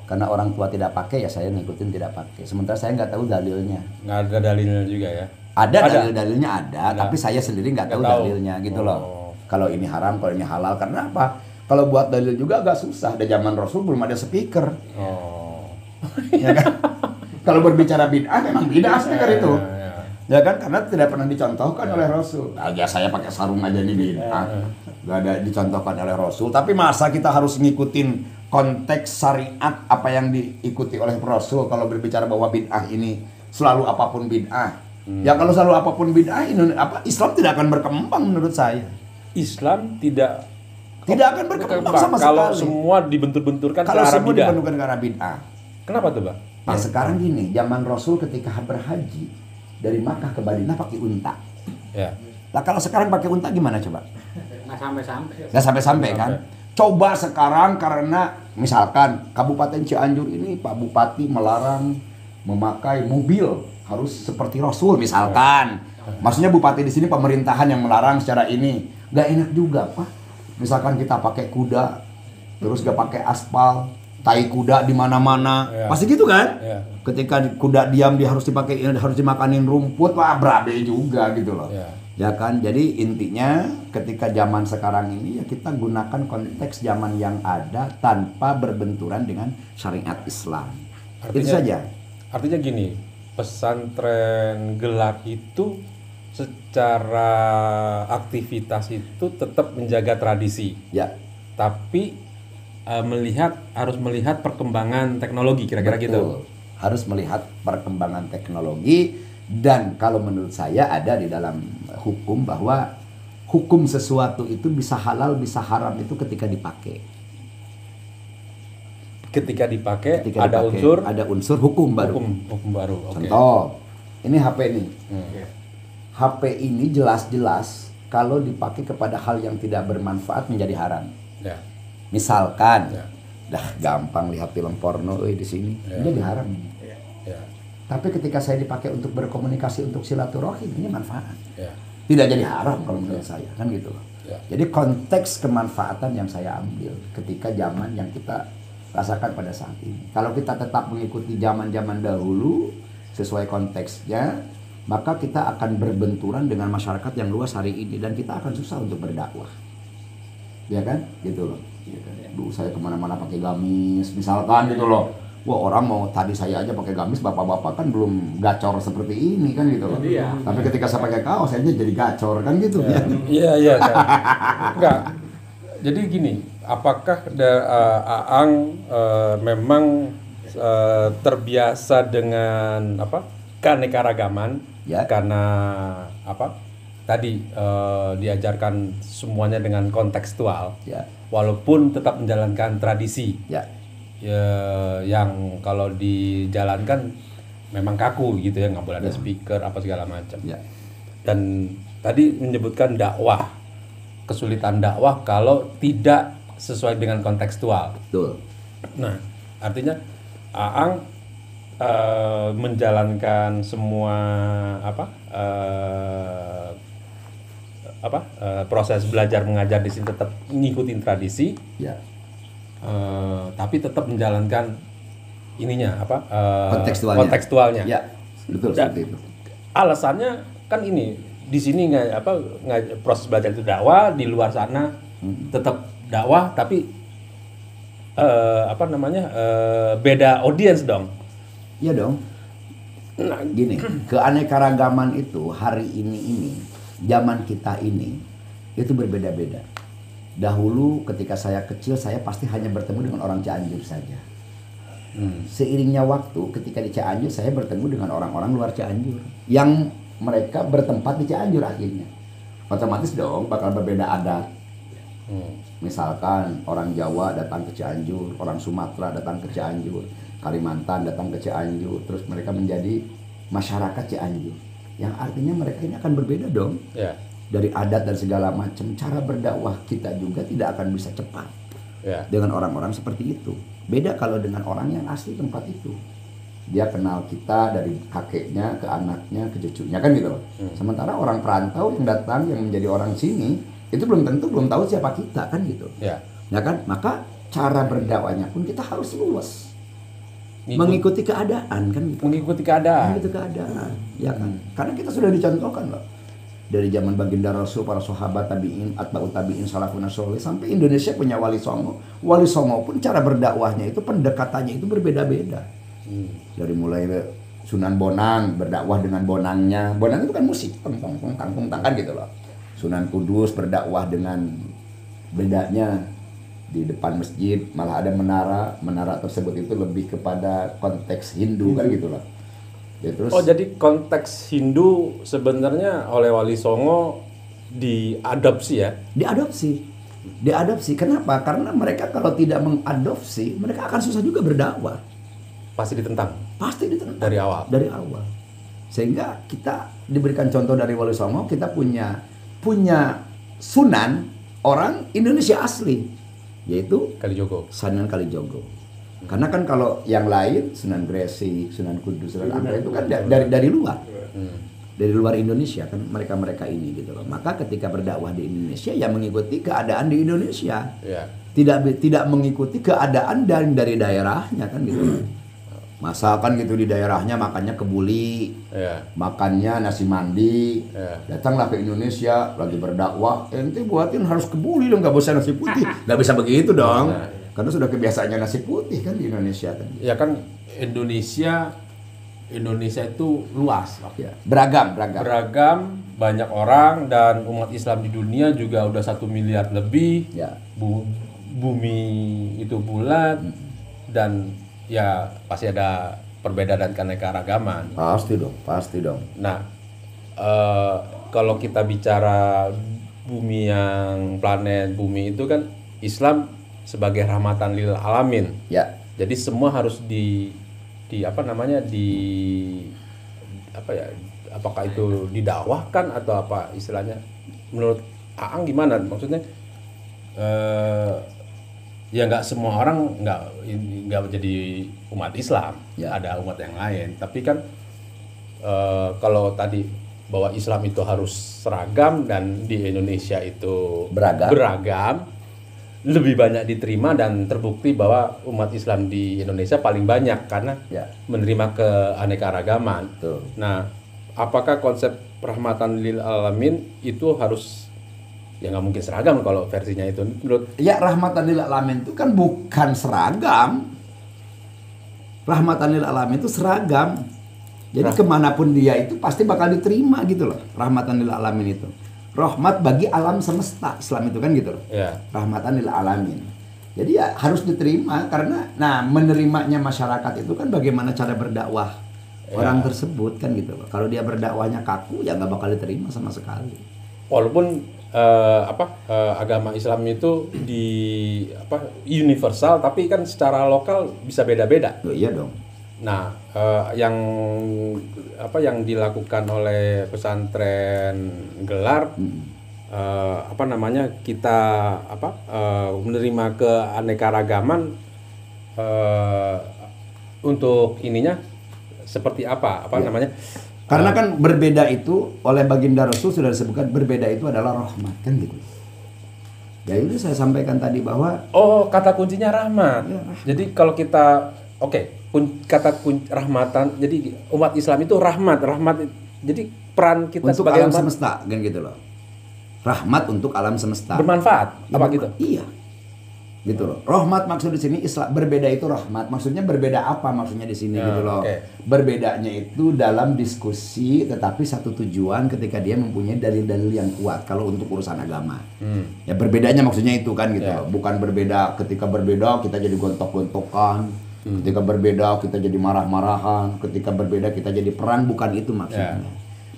Karena orang tua tidak pakai ya saya ngikutin tidak pakai. Sementara saya nggak tahu dalilnya. Nggak ada dalilnya juga ya. Ada Ada. dalil-dalilnya ada, tapi saya sendiri nggak tahu Nggak tahu. dalilnya gitu Oh. loh. Kalau ini haram, kalau ini halal, karena apa? Kalau buat dalil juga agak susah. Ada zaman Rasul belum ada speaker, Oh. ya kan? Kalau berbicara bid'ah memang bid'ah speaker itu. Ya. Ya kan, karena tidak pernah dicontohkan oleh Rasul. Aja saya pakai sarung aja nih bid'ah. Gak ada dicontohkan oleh Rasul. Tapi masa kita harus ngikutin konteks syariat apa yang diikuti oleh Rasul kalau berbicara bahwa bid'ah ini selalu apapun bid'ah. Ya kalau selalu apapun bid'ah, Islam tidak akan berkembang menurut saya. Islam tidak Tidak akan berkembang sama kalau sekali. semua dibentur-benturkan ke Kalau arah semua bidah. dipenuhkan karena bid'ah. Kenapa tuh, Bang? Nah sekarang gini, zaman Rasul ketika berhaji dari Makkah ke Madinah pakai unta. Ya. Nah kalau sekarang pakai unta gimana coba? Nggak sampai-sampai. Nggak sampai-sampai kan? Coba sekarang karena misalkan Kabupaten Cianjur ini Pak Bupati melarang memakai mobil harus seperti Rasul misalkan. Maksudnya bupati di sini pemerintahan yang melarang secara ini. Nggak enak juga Pak. Misalkan kita pakai kuda, terus gak pakai aspal, tai kuda di mana-mana, Ya. pasti gitu kan? Ya. Ketika kuda diam dia harus dimakanin rumput, wah berabe juga gitu loh. Ya. Ya kan, jadi intinya ketika zaman sekarang ini ya kita gunakan konteks zaman yang ada tanpa berbenturan dengan syariat Islam. Itu saja. Artinya gini, pesantren gelar itu secara aktivitas itu tetap menjaga tradisi, Ya, tapi harus melihat perkembangan teknologi kira-kira betul. gitu. Harus melihat perkembangan teknologi dan kalau menurut saya ada di dalam hukum bahwa hukum sesuatu itu bisa halal bisa haram itu ketika dipakai. Ketika dipakai Ketika ada dipakai, ada unsur hukum baru. hukum baru. Oke. Contoh, ini HP nih. Oke. HP ini jelas-jelas kalau dipakai kepada hal yang tidak bermanfaat menjadi haram. Ya. Misalkan, Ya. dah gampang lihat film porno di sini, Ya. menjadi haram. Ya. Tapi ketika saya dipakai untuk berkomunikasi untuk silaturahim ini manfaat. Ya. Tidak jadi haram kalau menurut saya, kan gitu loh. Ya. Jadi konteks kemanfaatan yang saya ambil ketika zaman yang kita rasakan pada saat ini. Kalau kita tetap mengikuti zaman-zaman dahulu sesuai konteksnya, maka kita akan berbenturan dengan masyarakat yang luas hari ini dan kita akan susah untuk berdakwah. Ya kan? Gitu loh. Dulu saya kemana-mana pakai gamis, misalkan gitu loh. Wah orang mau tadi saya aja pakai gamis, bapak-bapak kan belum gacor seperti ini kan gitu loh. Iya. Tapi ketika saya pakai kaos, saya jadi gacor kan gitu ya. Iya, iya. Enggak. Jadi gini, apakah Aang memang terbiasa dengan keanekaragaman Ya. karena tadi diajarkan semuanya dengan kontekstual, Ya. walaupun tetap menjalankan tradisi Ya. yang kalau dijalankan memang kaku gitu ya, nggak boleh ada speaker apa segala macam. Ya. Dan tadi menyebutkan dakwah, kesulitan dakwah kalau tidak sesuai dengan kontekstual. Betul. Nah, artinya Aang menjalankan semua proses belajar mengajar di sini tetap ngikutin tradisi, Ya. tapi tetap menjalankan ininya Kontekstualnya. kontekstualnya. Ya. Betul Dan seperti itu. alasannya kan ini di sini proses belajar itu dakwah, di luar sana tetap dakwah tapi beda audiens dong. Iya dong. Nah, Gini, keanekaragaman itu hari ini zaman kita ini itu berbeda-beda. Dahulu ketika saya kecil saya pasti hanya bertemu dengan orang Cianjur saja. Seiringnya waktu ketika di Cianjur saya bertemu dengan orang-orang luar Cianjur yang mereka bertempat di Cianjur akhirnya. Otomatis dong bakal berbeda adat. Misalkan orang Jawa datang ke Cianjur, orang Sumatera datang ke Cianjur, Kalimantan datang ke Cianjur, terus mereka menjadi masyarakat Cianjur. Yang artinya mereka ini akan berbeda dong. ya, Dari adat dan segala macam, cara berdakwah kita juga tidak akan bisa cepat ya, dengan orang-orang seperti itu. Beda kalau dengan orang yang asli tempat itu. Dia kenal kita dari kakeknya ke anaknya ke cucunya kan gitu loh. Sementara orang perantau yang datang yang menjadi orang sini itu belum tahu siapa kita kan gitu. ya, Ya kan? Maka cara berdakwahnya pun kita harus luas. mengikuti keadaan kan gitu. Mengikuti keadaan. Mengikuti keadaan, ya kan? Karena kita sudah dicontohkan loh. Dari zaman baginda Rasul, para sahabat, tabi'in, atba'ut tabi'in, salafun soleh, sampai Indonesia punya Wali Songo. Wali Songo pun cara berdakwahnya itu, pendekatannya itu berbeda-beda. Dari mulai Sunan Bonang berdakwah dengan bonangnya. Bonang itu kan musik, tong tong tong tang tong tang kan gitu loh. Sunan Kudus berdakwah dengan bedanya di depan masjid, malah ada menara tersebut itu lebih kepada konteks Hindu kan gitu loh. Ya, terus, Jadi konteks Hindu sebenarnya oleh Wali Songo diadopsi ya? Diadopsi. Kenapa? Karena mereka kalau tidak mengadopsi, mereka akan susah juga berdakwah. Pasti ditentang dari awal. Sehingga kita diberikan contoh dari Wali Songo, kita punya sunan orang Indonesia asli, yaitu Kalijogo. Sunan Kalijogo. Karena kan kalau yang lain Sunan Gresik, Sunan Kudus, Sunan Ampel itu kan dari luar. Dari luar Indonesia kan mereka ini gitu loh. Maka ketika berdakwah di Indonesia ya mengikuti keadaan di Indonesia. Ya. Tidak mengikuti keadaan dari daerahnya kan gitu loh. Masakan gitu di daerahnya makannya kebuli, makannya nasi mandi, datanglah ke Indonesia lagi berdakwah, ente buatin harus kebuli dong, nggak bisa nasi putih, nggak bisa begitu dong, karena sudah kebiasaannya nasi putih kan di Indonesia kan. Ya kan Indonesia itu luas, ya, beragam, banyak orang dan umat Islam di dunia juga udah 1 miliar lebih, ya. Bumi itu bulat dan ya pasti ada perbedaan dan keanekaragaman. Pasti dong. Nah, kalau kita bicara bumi yang planet bumi itu kan Islam sebagai rahmatan lil alamin. Ya. Jadi semua harus apakah itu didakwahkan atau apa istilahnya? Menurut Aang gimana? Maksudnya ya nggak semua orang nggak jadi umat Islam, ada umat yang lain. Tapi kan kalau tadi bahwa Islam itu harus seragam dan di Indonesia itu beragam, lebih banyak diterima dan terbukti bahwa umat Islam di Indonesia paling banyak karena menerima keanekaragaman. Nah, apakah konsep rahmatan lil alamin itu harus ya nggak mungkin seragam kalau versinya itu menurut rahmatan lil alamin itu kan bukan seragam. Rahmatan lil alamin itu seragam. Jadi kemanapun dia itu pasti bakal diterima gitu loh. Rahmatan lil alamin itu rahmat bagi alam semesta, Islam itu kan gitu loh. Rahmatan lil alamin. Jadi ya harus diterima karena menerimanya masyarakat itu kan bagaimana cara berdakwah orang tersebut kan gitu loh. Kalau dia berdakwahnya kaku ya nggak bakal diterima sama sekali. Walaupun agama Islam itu universal tapi kan secara lokal bisa beda-beda. Iya dong. Nah, yang dilakukan oleh pesantren Gelar kita menerima keanekaragaman untuk ininya seperti apa namanya? Karena kan berbeda itu oleh baginda Rasul sudah disebutkan berbeda itu adalah rahmat kan gitu. Ya itu saya sampaikan tadi bahwa kata kuncinya rahmat. Jadi kalau kita rahmatan. Jadi umat Islam itu rahmat. Jadi peran kita untuk sebagai alam semesta kan gitu loh. Rahmat untuk alam semesta. Bermanfaat gitu? Iya. Gitu loh. Rahmat maksud di sini Islam berbeda itu rahmat. Maksudnya berbeda apa maksudnya di sini gitu loh. Berbedanya itu dalam diskusi tetapi satu tujuan ketika dia mempunyai dalil-dalil yang kuat kalau untuk urusan agama. Ya berbedanya maksudnya itu kan gitu loh. Bukan berbeda ketika berbeda kita jadi gontok-gontokan. Ketika berbeda kita jadi marah-marahan. Ketika berbeda kita jadi perang, bukan itu maksudnya.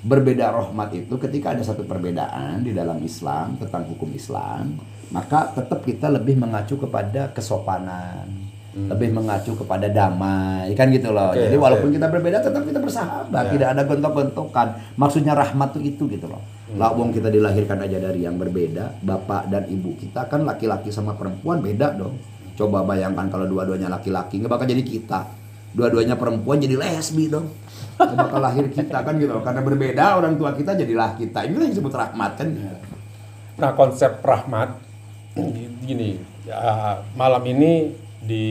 Berbeda rahmat itu ketika ada satu perbedaan di dalam Islam tentang hukum Islam, maka tetap kita lebih mengacu kepada kesopanan, lebih mengacu kepada damai, kan gitu loh. Jadi walaupun kita berbeda tetap kita bersahabat, tidak ada gontok-gontokan. Maksudnya rahmat itu gitu loh. Lah wong kita dilahirkan aja dari yang berbeda, bapak dan ibu kita kan laki-laki sama perempuan beda dong. Coba bayangkan kalau dua-duanya laki-laki, nggak bakal jadi kita. Dua-duanya perempuan jadi lesbi dong. Nggak bakal lahir kita kan gitu loh. Karena berbeda orang tua kita jadilah kita. Ini yang disebut rahmat kan. Nah konsep rahmat gini, malam ini di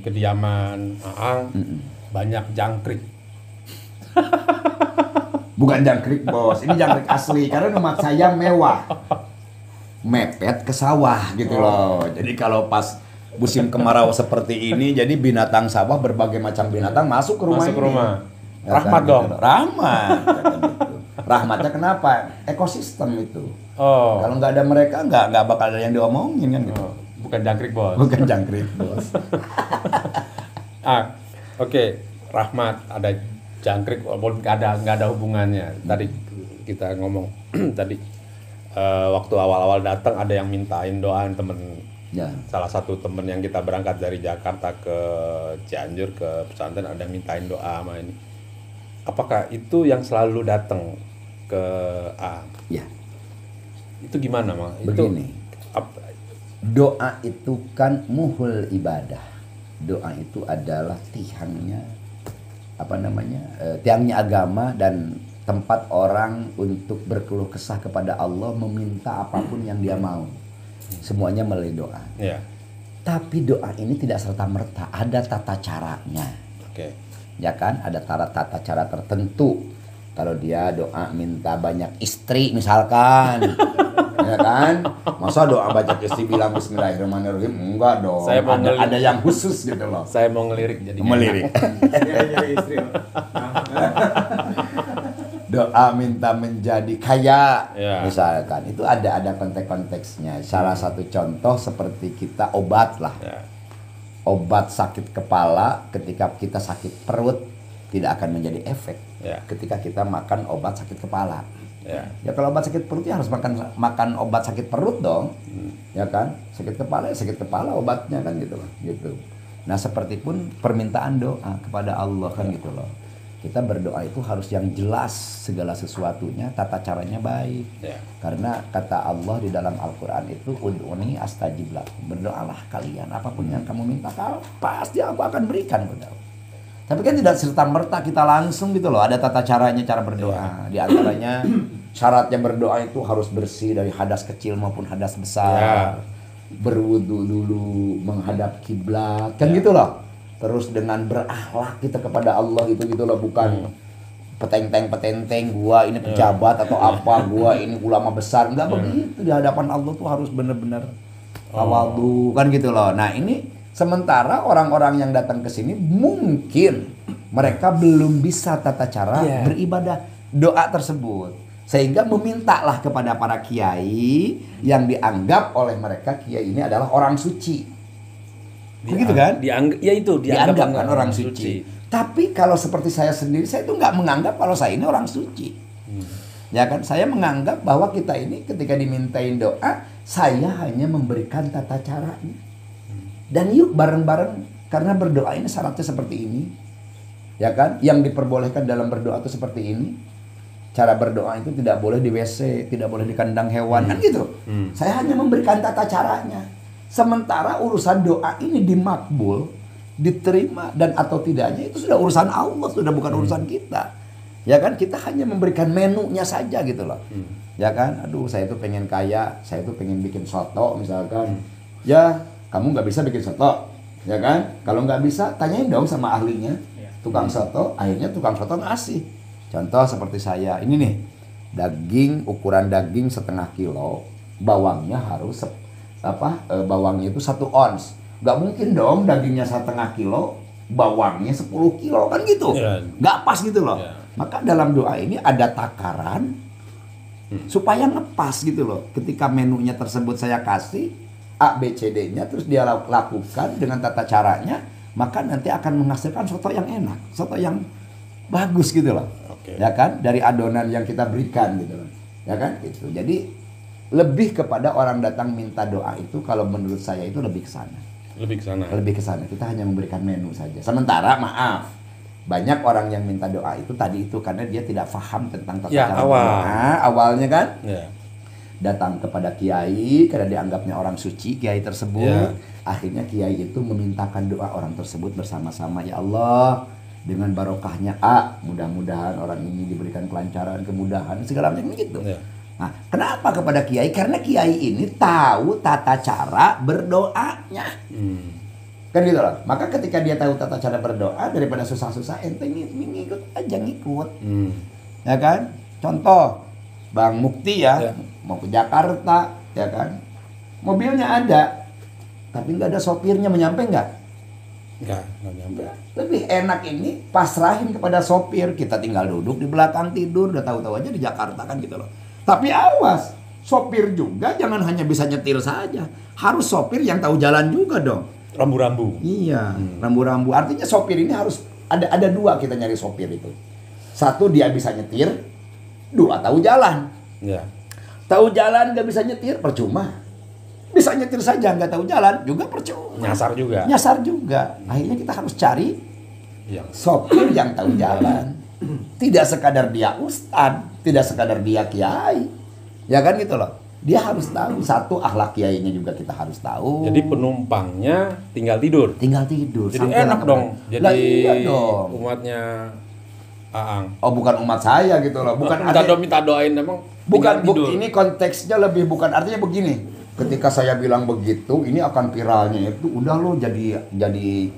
kediaman AA banyak jangkrik. Bukan jangkrik bos, ini jangkrik asli karena rumah saya mewah, mepet ke sawah gitu loh. Jadi kalau pas musim kemarau seperti ini, jadi binatang sawah berbagai macam binatang masuk ke rumah Masuk ke ini. rumah. Ya Rahmat kan, dong. gitu. Rahmat. Ya kan, gitu. Rahmatnya kenapa? Ekosistem itu. Oh. Kalau nggak ada mereka nggak bakal ada yang diomongin kan gitu. Oh, bukan jangkrik bos. Bukan jangkrik bos. Oke. Rahmat ada jangkrik walaupun nggak ada hubungannya. Tadi kita ngomong tadi waktu awal-awal datang ada yang mintain doa temen. Ya. Salah satu temen yang kita berangkat dari Jakarta ke Cianjur ke pesantren ada yang mintain doa sama ini. Apakah itu yang selalu datang ke A? Ya. Itu gimana, Mang? Begini. Doa itu kan muhul ibadah. Doa itu adalah tiangnya tiangnya agama dan tempat orang untuk berkeluh kesah kepada Allah meminta apapun yang dia mau. Semuanya melalui doa. Ya. Tapi doa ini tidak serta-merta, ada tata caranya. Oke. Ya kan, ada tata cara tertentu. Kalau dia doa minta banyak istri misalkan, ya kan? Masa doa banyak istri bilang Bismillahirrahmanirrahim? Enggak dong. Saya mau Ada yang khusus gitu loh. Saya mau ngelirik jadi Melirik. Doa minta menjadi kaya, Ya. misalkan itu ada konteks-konteksnya. Salah satu contoh seperti kita obat lah. Ya. Obat sakit kepala ketika kita sakit perut tidak akan menjadi efek Ya. ketika kita makan obat sakit kepala. Ya. Ya kalau obat sakit perut ya harus makan obat sakit perut dong. Ya kan? Sakit kepala obatnya kan gitu loh, gitu. Nah, seperti pun permintaan doa kepada Allah kan gitu loh. Kita berdoa itu harus yang jelas segala sesuatunya, tata caranya baik. Ya. Karena kata Allah di dalam Al-Quran itu, ud'uni astajib lakum. Berdoalah kalian, apapun yang kamu minta, pasti aku akan berikan kepada. Tapi kan tidak serta-merta kita langsung gitu loh. Ada tata caranya cara berdoa. Di antaranya syaratnya berdoa itu harus bersih dari hadas kecil maupun hadas besar. Berwudu dulu, menghadap kiblat, kan gitu loh. Terus dengan berakhlak kita kepada Allah gitu loh, bukan petenteng gua ini pejabat atau apa, gua ini ulama besar, enggak begitu. Di hadapan Allah tuh harus benar-benar tawadhu kan gitu loh. Nah, ini sementara orang-orang yang datang ke sini mungkin mereka belum bisa tata cara beribadah doa tersebut, sehingga memintalah kepada para kiai yang dianggap oleh mereka kiai ini adalah orang suci. Begitu kan? Dianggap kan orang suci. Tapi kalau seperti saya sendiri, saya itu nggak menganggap kalau saya ini orang suci. Ya kan? Saya menganggap bahwa kita ini ketika dimintain doa, saya hanya memberikan tata caranya. Dan yuk bareng-bareng, karena berdoa ini syaratnya seperti ini. Ya kan? Yang diperbolehkan dalam berdoa itu seperti ini. Cara berdoa itu tidak boleh di WC, tidak boleh di kandang hewan, kan gitu. Saya hanya memberikan tata caranya. Sementara urusan doa ini dimakbul, diterima dan atau tidaknya itu sudah urusan Allah, sudah bukan urusan kita. Ya kan, kita hanya memberikan menunya saja gitu loh. Ya kan, aduh saya tuh pengen kaya, saya tuh pengen bikin soto misalkan. Ya, kamu nggak bisa bikin soto, ya kan? Kalau nggak bisa, tanyain dong sama ahlinya, tukang soto. Akhirnya tukang soto ngasih. Contoh seperti saya, ini nih, ukuran daging 1/2 kilo, bawangnya harus bawangnya itu 1 ons. Nggak mungkin dong dagingnya 1/2 kilo, bawangnya 10 kilo kan gitu. Nggak pas gitu loh. Maka dalam doa ini ada takaran supaya ngepas gitu loh. Ketika menunya tersebut saya kasih A, B, C, D-nya, terus dia lakukan dengan tata caranya, maka nanti akan menghasilkan soto yang enak, soto yang bagus gitu loh. Ya kan, dari adonan yang kita berikan gitu loh. Ya kan, gitu. Jadi lebih kepada orang datang minta doa itu, kalau menurut saya itu lebih ke sana. Lebih ke sana. Kita hanya memberikan menu saja. Sementara maaf, banyak orang yang minta doa itu tadi itu karena dia tidak paham tentang tata cara doa. Awalnya kan datang kepada kiai karena dianggapnya orang suci, kiai tersebut. Akhirnya kiai itu memintakan doa orang tersebut bersama-sama, ya Allah, dengan barokahnya A, mudah-mudahan orang ini diberikan kelancaran, kemudahan, segala macam gitu. Nah, kenapa kepada kiai? Karena kiai ini tahu tata cara berdoanya. Kan gitu loh. Maka ketika dia tahu tata cara berdoa, daripada susah-susah, ente ngikut aja ngikut. Ya kan? Contoh, Bang Mukti ya, mau ke Jakarta, ya kan? Mobilnya ada, tapi nggak ada sopirnya, menyampe nggak? Nggak nyampe. Lebih enak ini pasrahin kepada sopir. Kita tinggal duduk di belakang tidur, udah tahu-tahu aja di Jakarta kan gitu loh. Tapi awas, sopir juga jangan hanya bisa nyetir saja. Harus sopir yang tahu jalan juga dong. Rambu-rambu. Iya, rambu-rambu. Artinya sopir ini harus ada dua, kita nyari sopir itu. Satu, dia bisa nyetir. Dua, tahu jalan. Ya. Tahu jalan nggak bisa nyetir, percuma. Bisa nyetir saja nggak tahu jalan juga percuma. Nyasar juga. Nyasar juga. Akhirnya kita harus cari Yang sopir yang tahu jalan. Tidak sekadar dia ustad, tidak sekadar dia kiai. Ya kan gitu loh. Dia harus tahu, satu, akhlak kiainya juga kita harus tahu. Jadi penumpangnya tinggal tidur. Tinggal tidur. Jadi Sampai enak lah dong. kepada- Jadi Lah, iya dong. umatnya Aang. Oh, bukan umat saya gitu loh. Bukan Minta doain emang. bukan tinggal tidur. ini konteksnya lebih bukan, artinya begini. Ketika saya bilang begitu, ini akan viralnya itu udah lo jadi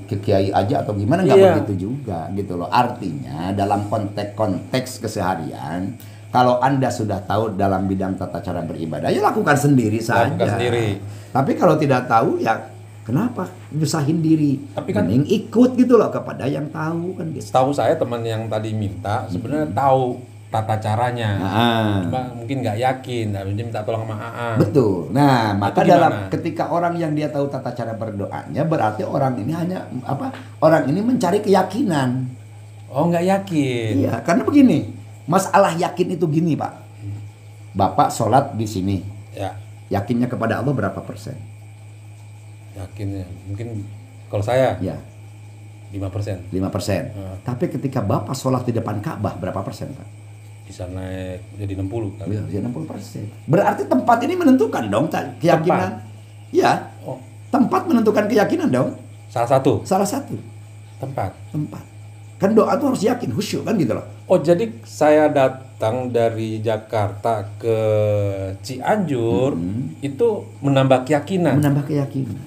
kiai aja atau gimana, nggak Iya. begitu juga gitu loh. Artinya dalam konteks keseharian, kalau Anda sudah tahu dalam bidang tata cara beribadah, ya lakukan sendiri saja. Lakukan sendiri. Tapi kalau tidak tahu ya kenapa nyusahin diri? Tapi kan- mending ikut gitu loh kepada yang tahu kan gitu. Setahu saya teman yang tadi minta sebenarnya tahu tata caranya. Nah, Cuma mungkin nggak yakin, dia minta tolong sama Aang. betul. Nah, maka Itu gimana? dalam ketika orang yang dia tahu tata cara berdoanya, berarti orang ini hanya orang ini mencari keyakinan. Oh, nggak yakin. Iya, karena begini, masalah yakin itu gini, Pak. Bapak sholat di sini, Ya, yakinnya kepada Allah berapa persen? yakin ya. Mungkin kalau saya Ya, 5%. 5%. Tapi ketika Bapak sholat di depan Ka'bah berapa persen, Pak? Bisa naik jadi 60 kali. Ya, 60%. Berarti tempat ini menentukan dong keyakinan. Ya, Oh, tempat menentukan keyakinan dong. salah satu Salah satu tempat. tempat. Kan doa tuh harus yakin, khusyuk kan gitu loh. Oh, jadi saya datang dari Jakarta ke Cianjur itu menambah keyakinan. Menambah keyakinan.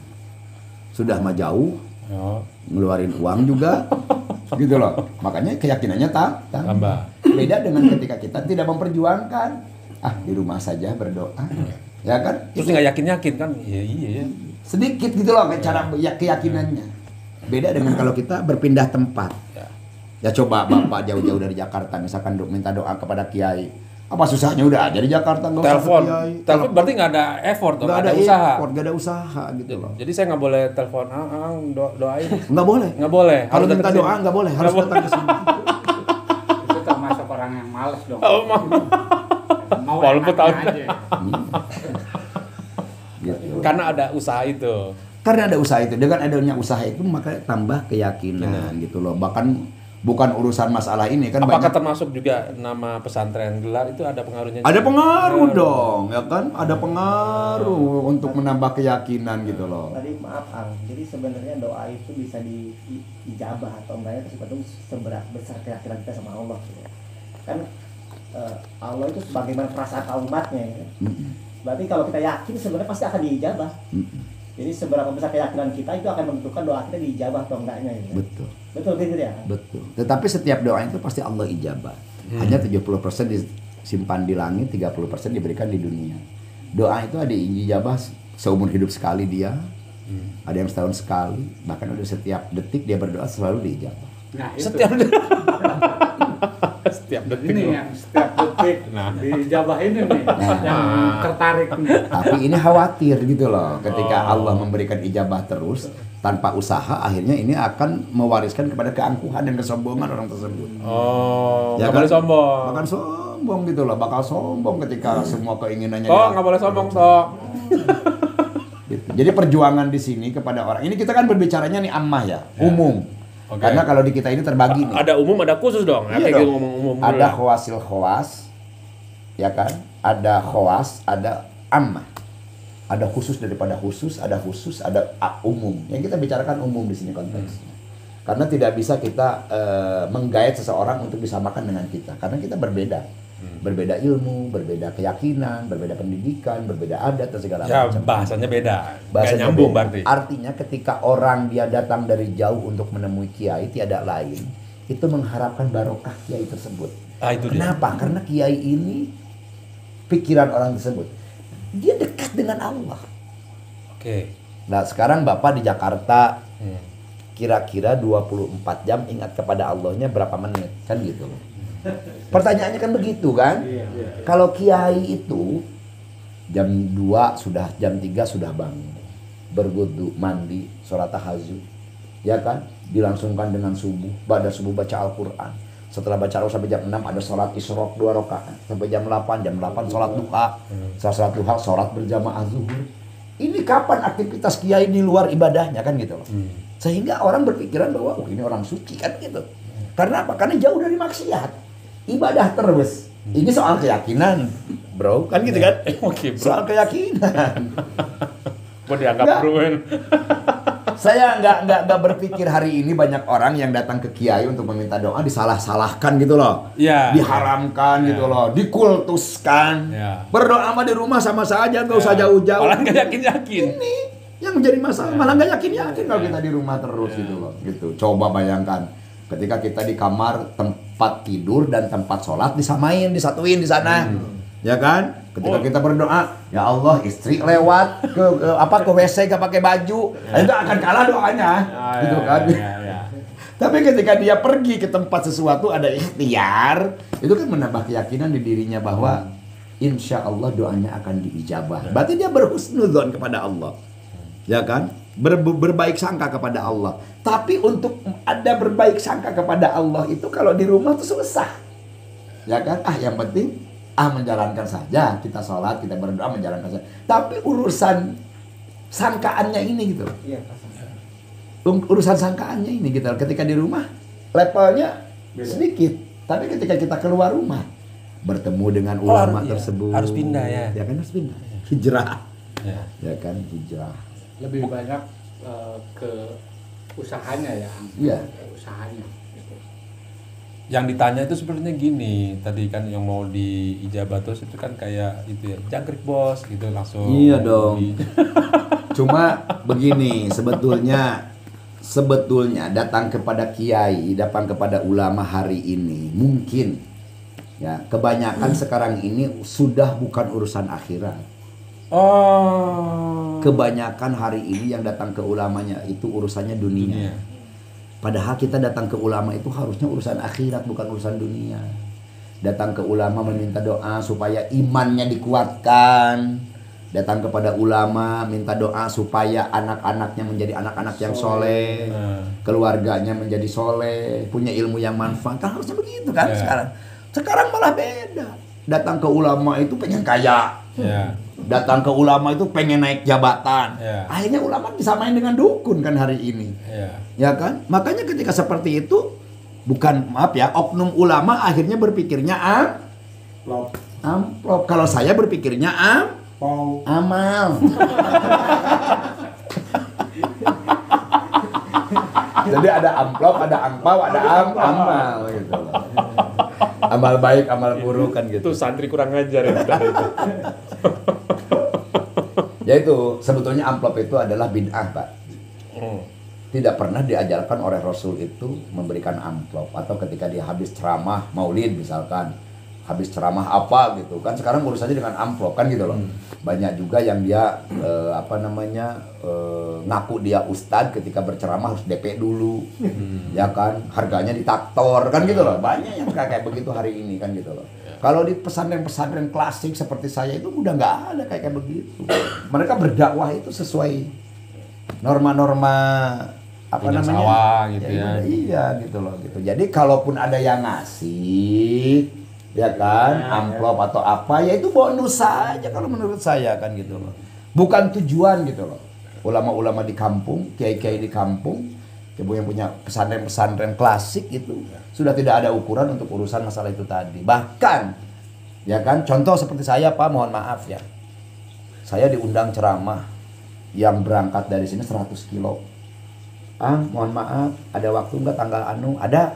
Sudah mah jauh, Oh, ngeluarin uang juga, gitu loh. Makanya keyakinannya tambah. Beda dengan ketika kita tidak memperjuangkan, di rumah saja berdoa, ya kan? terus nggak yakin kan? Iya. Sedikit gitu loh cara keyakinannya. Beda dengan kalau kita berpindah tempat. Ya. Ya coba Bapak jauh-jauh dari Jakarta, misalkan minta doa kepada kiai. Apa susahnya, udah aja di Jakarta, nggak usah ke Telepon, kiai. telepon berarti nggak ada effort, Nggak nggak ada ada usaha. effort, nggak ada usaha gitu loh. Jadi saya nggak boleh telepon, doain. Nggak boleh. Nggak boleh. Kalau Harus minta datang doa sini. nggak boleh, harus Nggak datang ke sini. Itu termasuk orang yang males dong. Oh, Mau Walaupun enaknya tahu- aja. Gitu. Karena ada usaha itu. Karena ada usaha itu, dengan adanya usaha itu maka tambah keyakinan gitu loh. Bahkan bukan urusan masalah ini kan Apakah banyak. termasuk juga nama pesantren gelar itu ada pengaruhnya? Ada juga? pengaruh dong, ya kan? Ada pengaruh untuk menambah keyakinan gitu loh. Tadi maaf Ang, jadi sebenarnya doa itu bisa dijabah atau enggaknya tergantung seberapa besar keyakinan kita sama Allah gitu. Kan Allah itu sebagaimana perasaan umatnya ya. Berarti kalau kita yakin sebenarnya pasti akan diijabah. Jadi seberapa besar keyakinan kita itu akan menentukan doa kita diijabah atau enggaknya gitu. Betul. Betul gitu ya? Betul. Tetapi setiap doa itu pasti Allah ijabah. Hanya 70% disimpan di langit, 30% diberikan di dunia. Doa itu ada ijabah seumur hidup sekali dia. Ada yang setahun sekali, bahkan ada setiap detik dia berdoa selalu diijabah. Nah, itu. Setiap detik. Ini yang setiap detik dijabah ini nih, yang tertarik nih. Tapi ini khawatir gitu loh, ketika Allah memberikan ijabah terus tanpa usaha, akhirnya ini akan mewariskan kepada keangkuhan dan kesombongan orang tersebut. Oh, Ya nggak kan? boleh sombong. Bahkan sombong gitu loh, bakal sombong ketika semua keinginannya. Oh, nggak boleh sombong, Sok. Gitu. Jadi perjuangan di sini kepada orang ini, kita kan berbicaranya nih ammah ya, umum. Oke. Karena kalau di kita ini terbagi nih. Ada umum, ada khusus dong. Iya Kayak dong. gitu ngomong umum. dulu Ada lah. khawasil khawas, ya kan? Ada khawas, ada ammah. Ada khusus daripada khusus, ada umum. Yang kita bicarakan umum di sini konteksnya. Karena tidak bisa kita menggait seseorang untuk disamakan dengan kita, karena kita berbeda. Berbeda ilmu, berbeda keyakinan, berbeda pendidikan, berbeda adat dan segala Ya macam. bahasanya beda. Nggak Bahasanya nyambung beda. berarti. Artinya ketika orang dia datang dari jauh untuk menemui kiai, tiada lain itu mengharapkan barokah kiai tersebut. Itu dia. Kenapa? Karena kiai ini pikiran orang tersebut dia dekat dengan Allah. Oke. Nah sekarang Bapak di Jakarta kira-kira 24 jam ingat kepada Allahnya berapa menit kan gitu loh. Pertanyaannya kan begitu kan? Kalau kiai itu jam 2 sudah, jam 3 sudah bangun, berwudu, mandi, sholat tahajud, ya kan? Dilangsungkan dengan subuh, pada subuh baca Al-Quran. Setelah baca Al-Quran sampai jam 6 ada sholat isyraq 2 rakaat. Sampai jam 8 sholat duha. Setelah sholat duha sholat berjamaah zuhur. Ini kapan aktivitas kiai di luar ibadahnya kan gitu loh. Sehingga orang berpikiran bahwa oh ini orang suci kan gitu. Karena apa? Karena jauh dari maksiat. Ibadah terus. Ini soal keyakinan, bro, kan gitu kan? Oke, bro. Soal keyakinan. Kok dianggap Nggak. bro kan? Saya nggak berpikir hari ini banyak orang yang datang ke kiai untuk meminta doa disalah-salahkan gitu loh. Iya. Diharamkan gitu loh, dikultuskan. Iya. Berdoa mah di rumah sama saja, nggak usah jauh-jauh. Malah nggak yakin-yakin. Ini yang menjadi masalah, malah nggak yakin-yakin kalau kita di rumah terus gitu loh. Gitu. Coba bayangkan ketika kita di kamar, tempat tidur dan tempat sholat disamain, disatuin di sana. Ya kan? Ketika kita berdoa, ya Allah, istri lewat ke WC gak pakai baju, itu akan kalah doanya, gitu kan? Tapi ketika dia pergi ke tempat sesuatu ada ikhtiar, itu kan menambah keyakinan di dirinya bahwa insya Allah doanya akan diijabah. Berarti dia berhusnudzon kepada Allah, ya kan? Berbaik sangka kepada Allah. Tapi untuk ada berbaik sangka kepada Allah itu kalau di rumah tuh susah, ya kan? Yang penting menjalankan saja, kita sholat, kita berdoa, menjalankan saja. Tapi urusan sangkaannya ini gitu. Iya, Urusan sangkaannya ini gitu. Ketika di rumah levelnya sedikit, tapi ketika kita keluar rumah bertemu dengan ulama tersebut, harus pindah ya. Ya kan harus pindah. Hijrah. Ya. Ya kan hijrah. Lebih banyak ke usahanya ya. Iya. Usahanya. Gitu. Yang ditanya itu sebenarnya gini, tadi kan yang mau diijabah terus itu kan kayak itu ya, jangkrik bos gitu langsung. Iya dong. Cuma begini, sebetulnya datang kepada kiai, datang kepada ulama hari ini mungkin ya kebanyakan sekarang ini sudah bukan urusan akhirat. Oh. Kebanyakan hari ini yang datang ke ulamanya itu urusannya dunia. Padahal kita datang ke ulama itu harusnya urusan akhirat, bukan urusan dunia. Datang ke ulama meminta doa supaya imannya dikuatkan. Datang kepada ulama minta doa supaya anak-anaknya menjadi anak-anak yang soleh, keluarganya menjadi soleh, punya ilmu yang manfaat. Kan harusnya begitu kan sekarang. Sekarang malah beda. Datang ke ulama itu pengen kaya. Datang ke ulama itu pengen naik jabatan. Akhirnya ulama disamain dengan dukun kan hari ini. Ya kan? Makanya ketika seperti itu bukan oknum ulama akhirnya berpikirnya amplop. Kalau saya berpikirnya amal. Jadi ada amplop, ada angpau, ada amal gitu loh. Amal baik, amal buruk kan gitu. Itu santri kurang ngajar ya. Ya itu sebetulnya amplop itu adalah bid'ah, Pak. Tidak pernah diajarkan oleh Rasul itu memberikan amplop, atau ketika dia habis ceramah maulid misalkan, habis ceramah apa gitu kan, sekarang urusannya dengan amplop kan gitu loh. Banyak juga yang dia ngaku dia ustadz, ketika berceramah harus DP dulu, ya kan, harganya ditaktor kan gitu loh. Banyak yang kayak begitu hari ini kan gitu loh. Kalau di pesantren-pesantren klasik seperti saya itu udah nggak ada kayak begitu. Mereka berdakwah itu sesuai norma-norma sawah gitu ya. Iya gitu loh gitu. Jadi kalaupun ada yang ngasih, ya kan, amplop atau apa, ya itu bonus saja kalau menurut saya kan gitu loh. Bukan tujuan gitu loh. Ulama-ulama di kampung, kiai-kiai di kampung, yang punya pesantren-pesantren klasik itu sudah tidak ada ukuran untuk urusan masalah itu tadi. Bahkan, ya kan, contoh seperti saya Pak, mohon maaf ya, saya diundang ceramah yang berangkat dari sini 100 kilo. Mohon maaf, ada waktu nggak tanggal anu? Ada.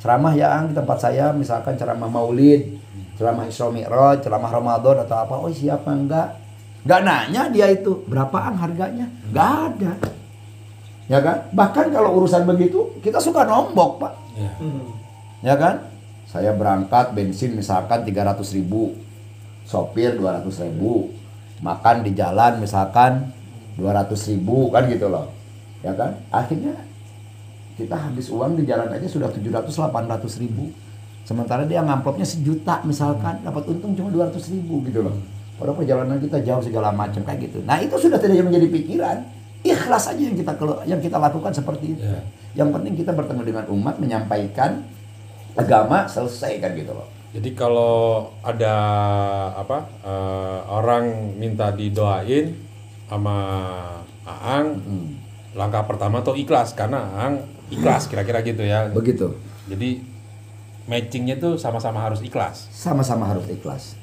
ceramah ya Ang di tempat saya, misalkan ceramah Maulid, ceramah Isra Mi'raj, ceramah Ramadan atau apa, oh siapa enggak? Enggak nanya dia itu berapaan harganya, enggak ada. Ya kan? Bahkan kalau urusan begitu kita suka nombok, Pak. Ya kan? Saya berangkat bensin misalkan 300.000, sopir 200.000, makan di jalan misalkan 200.000 kan gitu loh. Ya kan? Akhirnya kita habis uang di jalan aja sudah 700-800.000. Sementara dia ngamplopnya 1 juta misalkan, dapat untung cuma 200.000 gitu loh. Padahal perjalanan kita jauh segala macam kayak gitu. Nah itu sudah tidak menjadi pikiran. Ikhlas aja yang kita lakukan seperti itu. Yang penting kita bertemu dengan umat, menyampaikan agama, selesai kan gitu loh. Jadi kalau ada orang minta didoain sama Aang, langkah pertama tuh ikhlas, karena Aang ikhlas kira-kira gitu ya. Begitu. Jadi matchingnya tuh sama-sama harus ikhlas. Sama-sama harus ikhlas.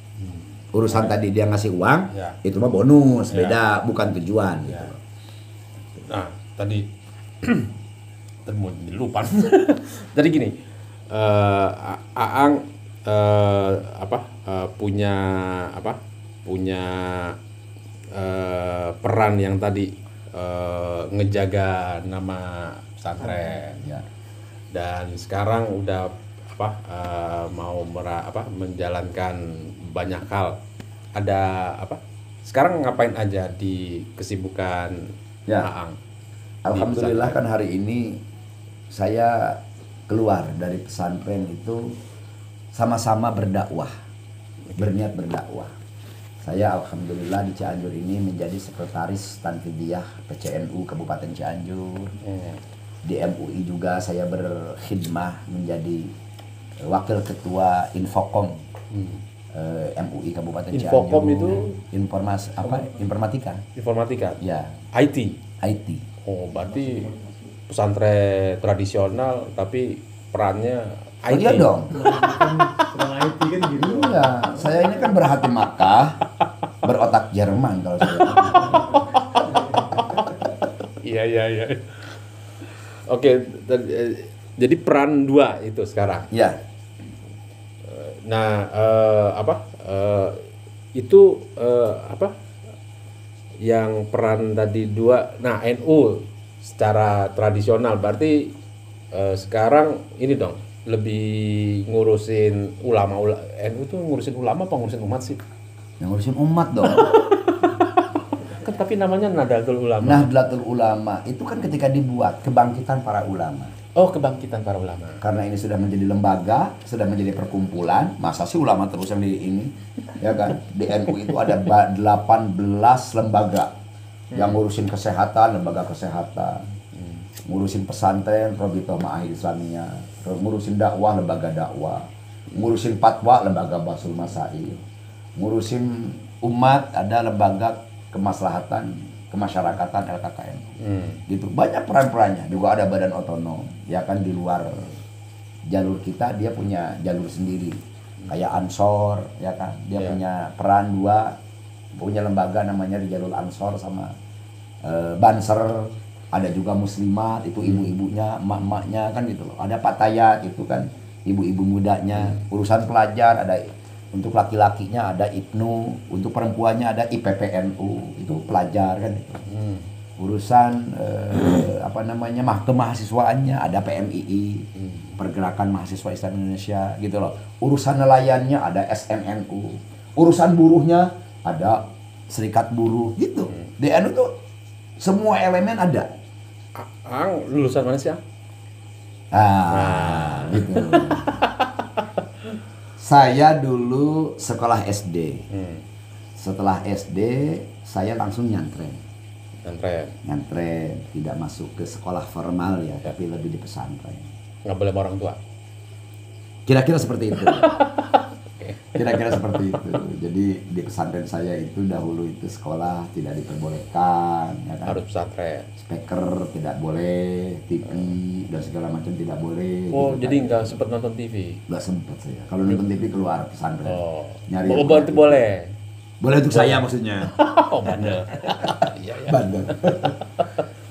Urusan tadi dia ngasih uang, itu mah bonus, beda, bukan tujuan. Gitu. Nah, tadi mau lupa. Tadi gini, Aang punya peran yang tadi ngejaga nama pesantren. Dan sekarang udah mau menjalankan banyak hal. Ada sekarang ngapain aja di kesibukan Aang? Alhamdulillah kan hari ini saya keluar dari pesantren itu sama-sama berdakwah, berniat berdakwah. Saya alhamdulillah di Cianjur ini menjadi sekretaris Tanfidiyah PCNU Kabupaten Cianjur. Di MUI juga saya berkhidmah menjadi wakil ketua Infokom MUI Kabupaten Cianjur. Infokom itu informatika. Informatika. Ya. IT. Oh, berarti pesantren tradisional tapi perannya IT. Iya dong. Sedang IT kan gitu. Iya, saya ini kan berhati Makkah, berotak Jerman kalau saya. Iya. Oke, jadi peran 2 itu sekarang. Iya. Nah, itu yang peran tadi 2. Nah, NU secara tradisional berarti sekarang ini dong lebih ngurusin ulama. NU tuh ngurusin ulama apa ngurusin umat sih? Yang ngurusin umat dong. Kan tapi namanya Nahdlatul Ulama. Nahdlatul Ulama itu kan ketika dibuat kebangkitan para ulama. Oh, kebangkitan para ulama. Karena ini sudah menjadi lembaga, sudah menjadi perkumpulan, masa sih ulama terus yang di ini? Ya kan? Di NU itu ada 18 lembaga yang ngurusin kesehatan, lembaga kesehatan. Ngurusin pesantren, Rabithah Ma'ahid Islamiyah, ngurusin dakwah, lembaga dakwah. Ngurusin fatwa, lembaga Basul Masail. Ngurusin umat, ada lembaga kemaslahatan, kemasyarakatan LKKN. Gitu. Banyak peran-perannya. Juga ada badan otonom. Ya kan di luar jalur kita dia punya jalur sendiri. Kayak Ansor, ya kan. Dia punya peran 2. Punya lembaga namanya di jalur Ansor sama Banser. Ada juga Muslimat, itu ibu-ibunya, emak-emaknya kan gitu loh. Ada Patayat, itu kan ibu-ibu mudanya. Urusan pelajar ada untuk laki-lakinya ada IPNU, untuk perempuannya ada IPPNU, itu pelajar kan itu. Urusan kemahasiswaannya ada PMII, Pergerakan Mahasiswa Islam Indonesia gitu loh. Urusan nelayannya ada SMNU, urusan buruhnya ada Serikat Buruh gitu. DNU tuh semua elemen ada. Ang lulusan mana sih, Ang? Gitu. Saya dulu sekolah SD. Setelah SD saya langsung nyantren, tidak masuk ke sekolah formal ya, tapi lebih di pesantren. Nggak boleh sama orang tua? Kira-kira seperti itu. Kira-kira seperti itu. Jadi di pesantren saya itu dahulu itu sekolah tidak diperbolehkan, ya kan? Harus pesantren. Speaker tidak boleh, TV dan segala macam tidak boleh. Oh, gitu jadi kan. nggak sempat nonton TV? Nggak sempat saya. Kalau nonton TV keluar pesantren. Oh, Nyari oh yang berarti boleh. Boleh untuk saya maksudnya. Oh, bandel. Iya. Bandel.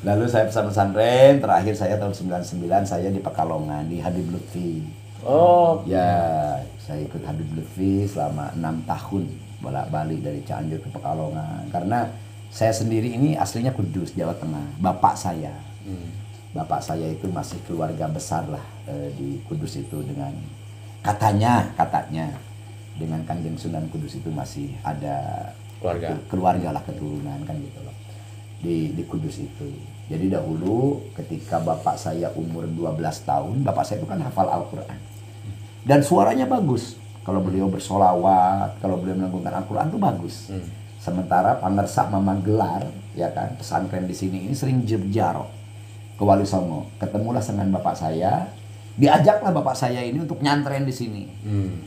Lalu saya pesan pesantren, terakhir saya tahun 99 saya di Pekalongan di Habib Lutfi. Oh, Ya, saya ikut Habib Lutfi selama 6 tahun bolak-balik dari Cianjur ke Pekalongan. Karena saya sendiri ini aslinya Kudus, Jawa Tengah. Bapak saya itu masih keluarga besar lah di Kudus itu dengan katanya dengan Kanjeng Sunan Kudus itu masih ada keluarga lah keturunan kan gitu loh di Kudus itu. Jadi dahulu ketika bapak saya umur 12 tahun, bapak saya itu kan hafal Al-Quran. Dan suaranya bagus. Kalau beliau bersolawat, kalau beliau melanggungkan Al-Quran itu bagus. Sementara Pangersa Mamang Gelar, ya kan, pesantren di sini ini sering jebjaro ke Wali Songo. Ketemulah dengan bapak saya, diajaklah bapak saya ini untuk nyantren di sini.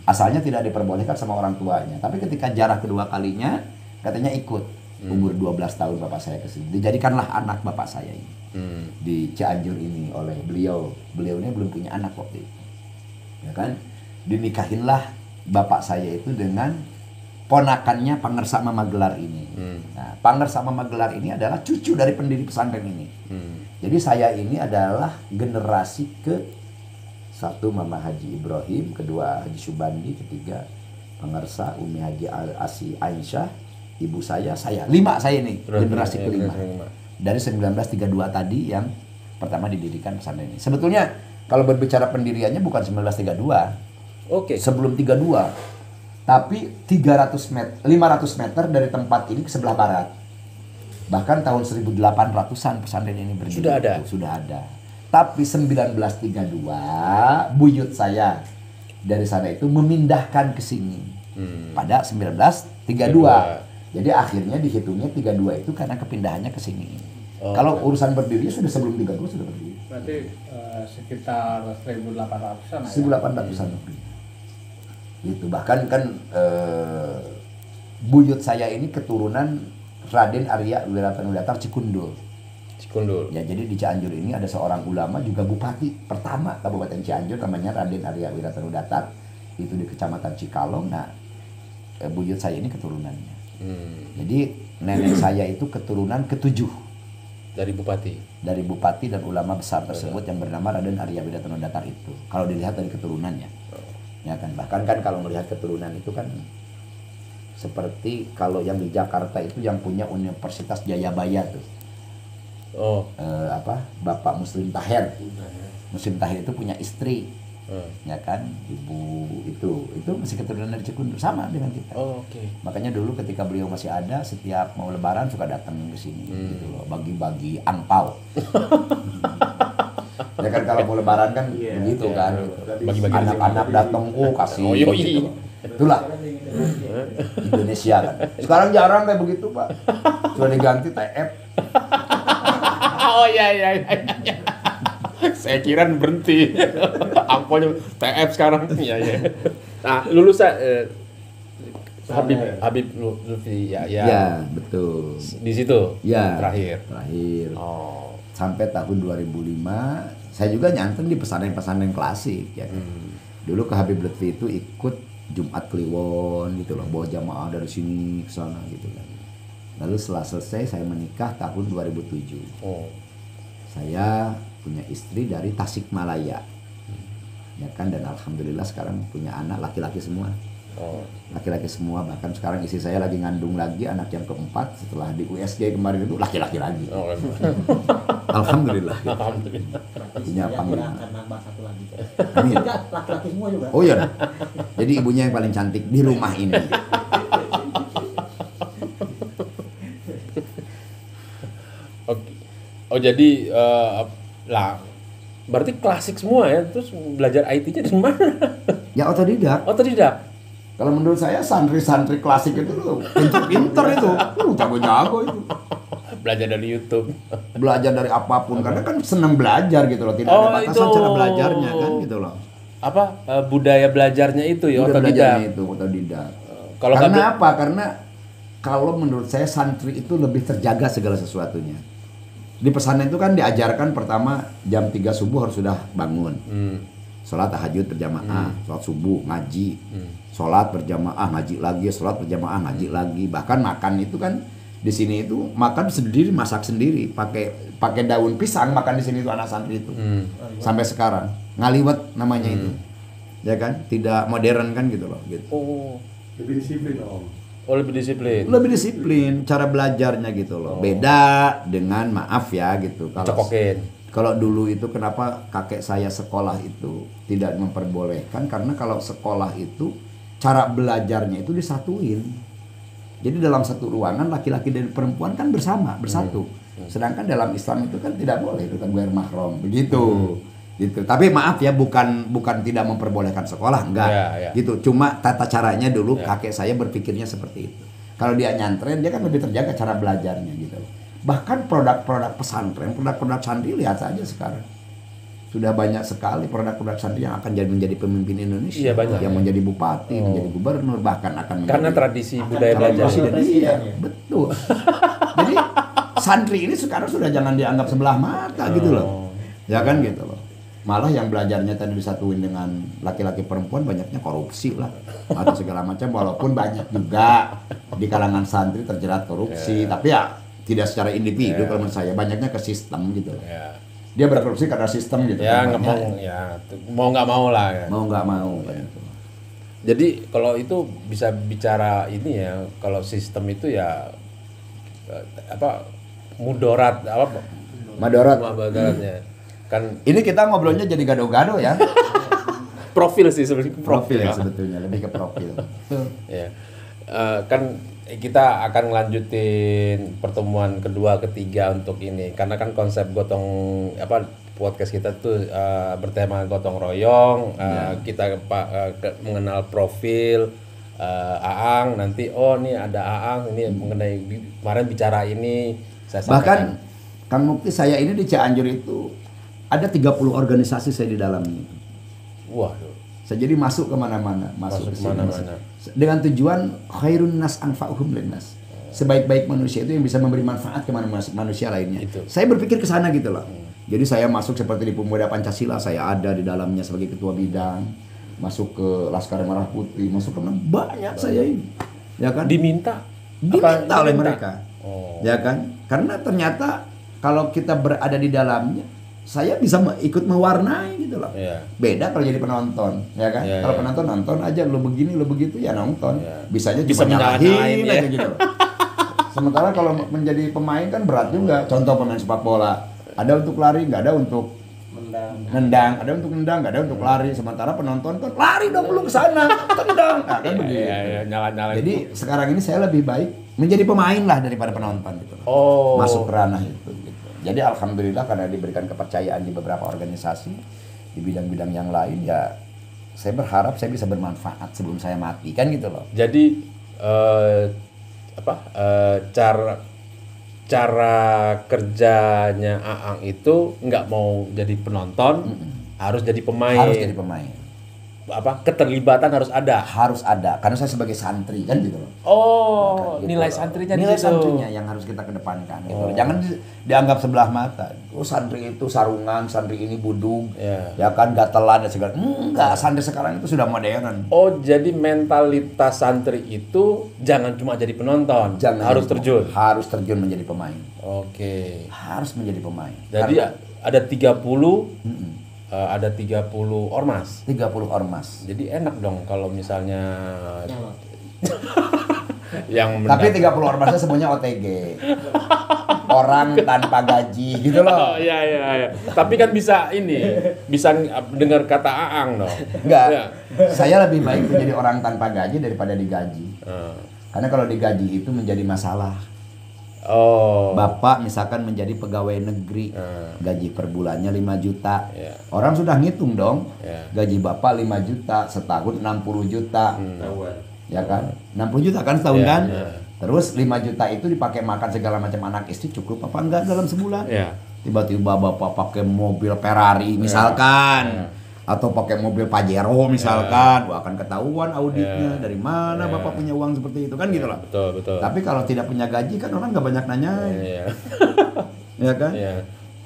Asalnya tidak diperbolehkan sama orang tuanya, tapi ketika jarah kedua kalinya, katanya ikut. Umur 12 tahun bapak saya ke sini. Dijadikanlah anak bapak saya ini. Di Cianjur ini oleh beliau. Beliau ini belum punya anak waktu itu. Ya kan? Dinikahinlah bapak saya itu dengan ponakannya Pangersa Mama Gelar ini. Nah, Pangersa Mama Gelar ini adalah cucu dari pendiri pesantren ini. Jadi saya ini adalah generasi ke satu Mama Haji Ibrahim, kedua Haji Subandi, ketiga Pangersa Umi Haji Asi Aisyah, ibu saya 5 saya ini generasi kelima dari 1932 tadi yang pertama didirikan pesantren ini. Sebetulnya kalau berbicara pendiriannya bukan 1932, sebelum 32, tapi 500 meter dari tempat ini ke sebelah barat. Bahkan tahun 1800-an pesantren ini berdiri. Sudah ada. Tapi 1932 buyut saya dari sana itu memindahkan ke sini pada 1932. Jadi akhirnya dihitungnya 32 itu karena kepindahannya ke sini. Kalau urusan berdiri sudah sebelum 32 sudah berdiri. Berarti sekitar 1800-an. 1800-an lebih. Gitu. Bahkan kan buyut saya ini keturunan Raden Arya Wiratanudatar Cikundul. Ya, jadi di Cianjur ini ada seorang ulama juga bupati pertama Kabupaten Cianjur namanya Raden Arya Wiratanudatar. Itu di Kecamatan Cikalong. Nah, buyut saya ini keturunannya. Jadi nenek saya itu keturunan ke-7 dari bupati dan ulama besar tersebut yang bernama Raden Arya Wiratanudatar itu. Kalau dilihat dari keturunannya, ya kan. Bahkan kan kalau melihat keturunan itu kan seperti kalau yang di Jakarta itu yang punya Universitas Jayabaya tuh. Bapak Muslim Tahir. Muslim Tahir itu punya istri. Ya kan, ibu itu masih keturunan dari Cikundur, sama dengan kita. Makanya dulu ketika beliau masih ada, setiap mau lebaran suka datang ke sini gitu loh, bagi-bagi angpau. Ya kan kalau mau lebaran kan begitu kan, bagi-bagi anak-anak datang kasih gitu loh. Itulah Indonesia kan. Sekarang jarang kayak begitu, Pak. Sudah diganti TF. Iya. Saya kira berhenti. Angponya TF sekarang. Iya. Nah, lulus Habib Lutfi ya, betul. Di situ. Ya, terakhir. Sampai tahun 2005 saya juga nyantren di pesantren-pesantren klasik ya kan. Dulu ke Habib Lutfi itu ikut Jumat Kliwon gitu loh, bawa jamaah dari sini ke sana gitu kan. Lalu setelah selesai saya menikah tahun 2007. Saya punya istri dari Tasikmalaya, ya kan, dan alhamdulillah sekarang punya anak laki-laki semua, laki-laki semua. Bahkan sekarang istri saya lagi ngandung lagi anak yang keempat setelah di USG kemarin itu laki-laki lagi. Alhamdulillah. Ibunya panggil. Nambah satu lagi. Amin. Laki-laki semua juga. Oh iya. Jadi ibunya yang paling cantik di rumah ini. Jadi berarti klasik semua ya. Terus belajar IT-nya dari mana? Ya otodidak. Kalau menurut saya santri-santri klasik itu loh, pinter itu, jago-jago itu. Belajar dari YouTube. Belajar dari apapun, karena kan senang belajar gitu loh, tidak ada batasan cara belajarnya kan gitu loh. Budaya belajarnya itu ya, otodidak. Karena apa? Karena kalau menurut saya santri itu lebih terjaga segala sesuatunya. Di pesantren itu kan diajarkan pertama jam 3 subuh harus sudah bangun. Sholat tahajud berjamaah, sholat subuh, ngaji. Sholat berjamaah, ngaji lagi, sholat berjamaah, ngaji lagi. Bahkan makan itu kan Di sini itu makan sendiri, masak sendiri, pakai daun pisang makan di sini itu anak santri itu. Sampai sekarang. Ngaliwet namanya itu. Ya kan? Tidak modern kan gitu loh, gitu. Oh, Lebih disiplin Om. lebih disiplin. Lebih disiplin cara belajarnya gitu loh. Beda dengan maaf ya gitu. Cekokin. Kalau dulu itu kenapa kakek saya sekolah itu tidak memperbolehkan, karena kalau sekolah itu cara belajarnya itu disatuin. Jadi dalam satu ruangan laki-laki dan perempuan kan bersatu. Sedangkan dalam Islam itu kan tidak boleh, itu kan ghair mahram begitu. Gitu. Tapi maaf ya, bukan tidak memperbolehkan sekolah, enggak. Gitu. Cuma tata caranya dulu kakek saya berpikirnya seperti itu. Kalau dia nyantren, dia kan lebih terjaga cara belajarnya gitu. Bahkan produk-produk pesantren, produk-produk santri, lihat saja sekarang. Sudah banyak sekali produk-produk santri yang akan menjadi pemimpin Indonesia. Iya, banyak. Yang menjadi bupati, menjadi gubernur, bahkan akan menjadi Karena tradisi budaya belajar. presiden. Iya, betul. Jadi santri ini sekarang sudah jangan dianggap sebelah mata gitu loh. Ya kan gitu loh. Malah yang belajarnya tadi disatuin dengan laki-laki perempuan, banyaknya korupsi lah atau segala macam, walaupun banyak juga di kalangan santri terjerat korupsi, tapi ya tidak secara individu. Kalau menurut saya banyaknya ke sistem gitu loh. Dia berkorupsi karena sistem gitu. Ya nggak mau, mau nggak mau lah. Ya. Mau nggak mau. Gitu. Jadi kalau itu bisa bicara ini ya, kalau sistem itu ya apa mudarat apa mudaratnya kan. Ini kita ngobrolnya jadi gado-gado ya. Profil sih sebenarnya. Profil ya sebetulnya, lebih ke profil. Ya. Kan kita akan lanjutin pertemuan kedua ketiga untuk ini, karena kan konsep gotong podcast kita tuh bertema gotong royong. Kita mengenal profil Aang, nanti nih ada Aang ini mengenai kemarin bicara ini saya bahkan sampaikan. Kang Mukti, saya ini di Cianjur itu ada 30 organisasi saya di dalamnya. Waduh. Saya jadi masuk kemana-mana, masuk ke sini. Dengan tujuan khairun nas anfa'uhum linnas. Sebaik-baik manusia itu yang bisa memberi manfaat ke manusia lainnya. Itu. Saya berpikir ke sana gitu loh. Jadi saya masuk seperti di Pemuda Pancasila, saya ada di dalamnya sebagai ketua bidang. Masuk ke Laskar Merah Putih, masuk ke banyak saya ini. Ya kan? Diminta oleh mereka. Ya kan? Karena ternyata kalau kita berada di dalamnya, saya bisa ikut mewarnai gitu loh. Beda kalau jadi penonton, ya kan? Kalau penonton nonton aja, lo begini, lo begitu, ya nonton. Bisanya bisa cuma nyalahin ya. aja gitu. Sementara kalau menjadi pemain kan berat juga. Contoh pemain sepak bola, ada untuk lari, nggak ada untuk nendang, ada untuk nendang, nggak ada untuk lari. Sementara penonton kan lari dong lu ke sana, tendang, nah, kan begitu. Nyala-nyala. Jadi sekarang ini saya lebih baik menjadi pemain lah daripada penonton gitu. Masuk ke ranah itu. Jadi alhamdulillah karena diberikan kepercayaan di beberapa organisasi di bidang-bidang yang lain, ya saya berharap saya bisa bermanfaat sebelum saya mati kan gitu loh. Jadi cara kerjanya Aang itu nggak mau jadi penonton, harus jadi pemain. Harus jadi pemain. Keterlibatan harus ada. Harus ada, karena saya sebagai santri kan gitu loh. Gitu nilai santrinya nilai santrinya yang harus kita kedepankan gitu. Jangan dianggap sebelah mata. Santri itu sarungan, santri ini budug, ya kan gatelan dan segala. Enggak, santri sekarang itu sudah modern. Jadi mentalitas santri itu jangan cuma jadi penonton, harus terjun. Harus terjun menjadi pemain. Oke. Harus menjadi pemain. Jadi ada 30 ada 30 ormas. 30 ormas. Jadi enak dong kalau misalnya yang tapi 30 ormasnya semuanya OTG. Orang tanpa gaji gitu loh. Iya. Tapi kan bisa dengar kata Aang dong. Enggak. Saya lebih baik menjadi orang tanpa gaji daripada digaji. Karena kalau digaji itu menjadi masalah. Bapak misalkan menjadi pegawai negeri, gaji per bulannya 5 juta. Orang sudah ngitung dong. Gaji Bapak 5 juta, setahun 60 juta. Ya kan? 60 juta kan setahun kan? Terus 5 juta itu dipakai makan segala macam anak istri, cukup apa enggak dalam sebulan? Tiba-tiba Bapak pakai mobil Ferrari misalkan. Atau pakai mobil Pajero misalkan, akan ketahuan auditnya dari mana Bapak punya uang seperti itu kan gitu loh. Betul. Tapi kalau tidak punya gaji kan orang nggak banyak nanya, ya kan?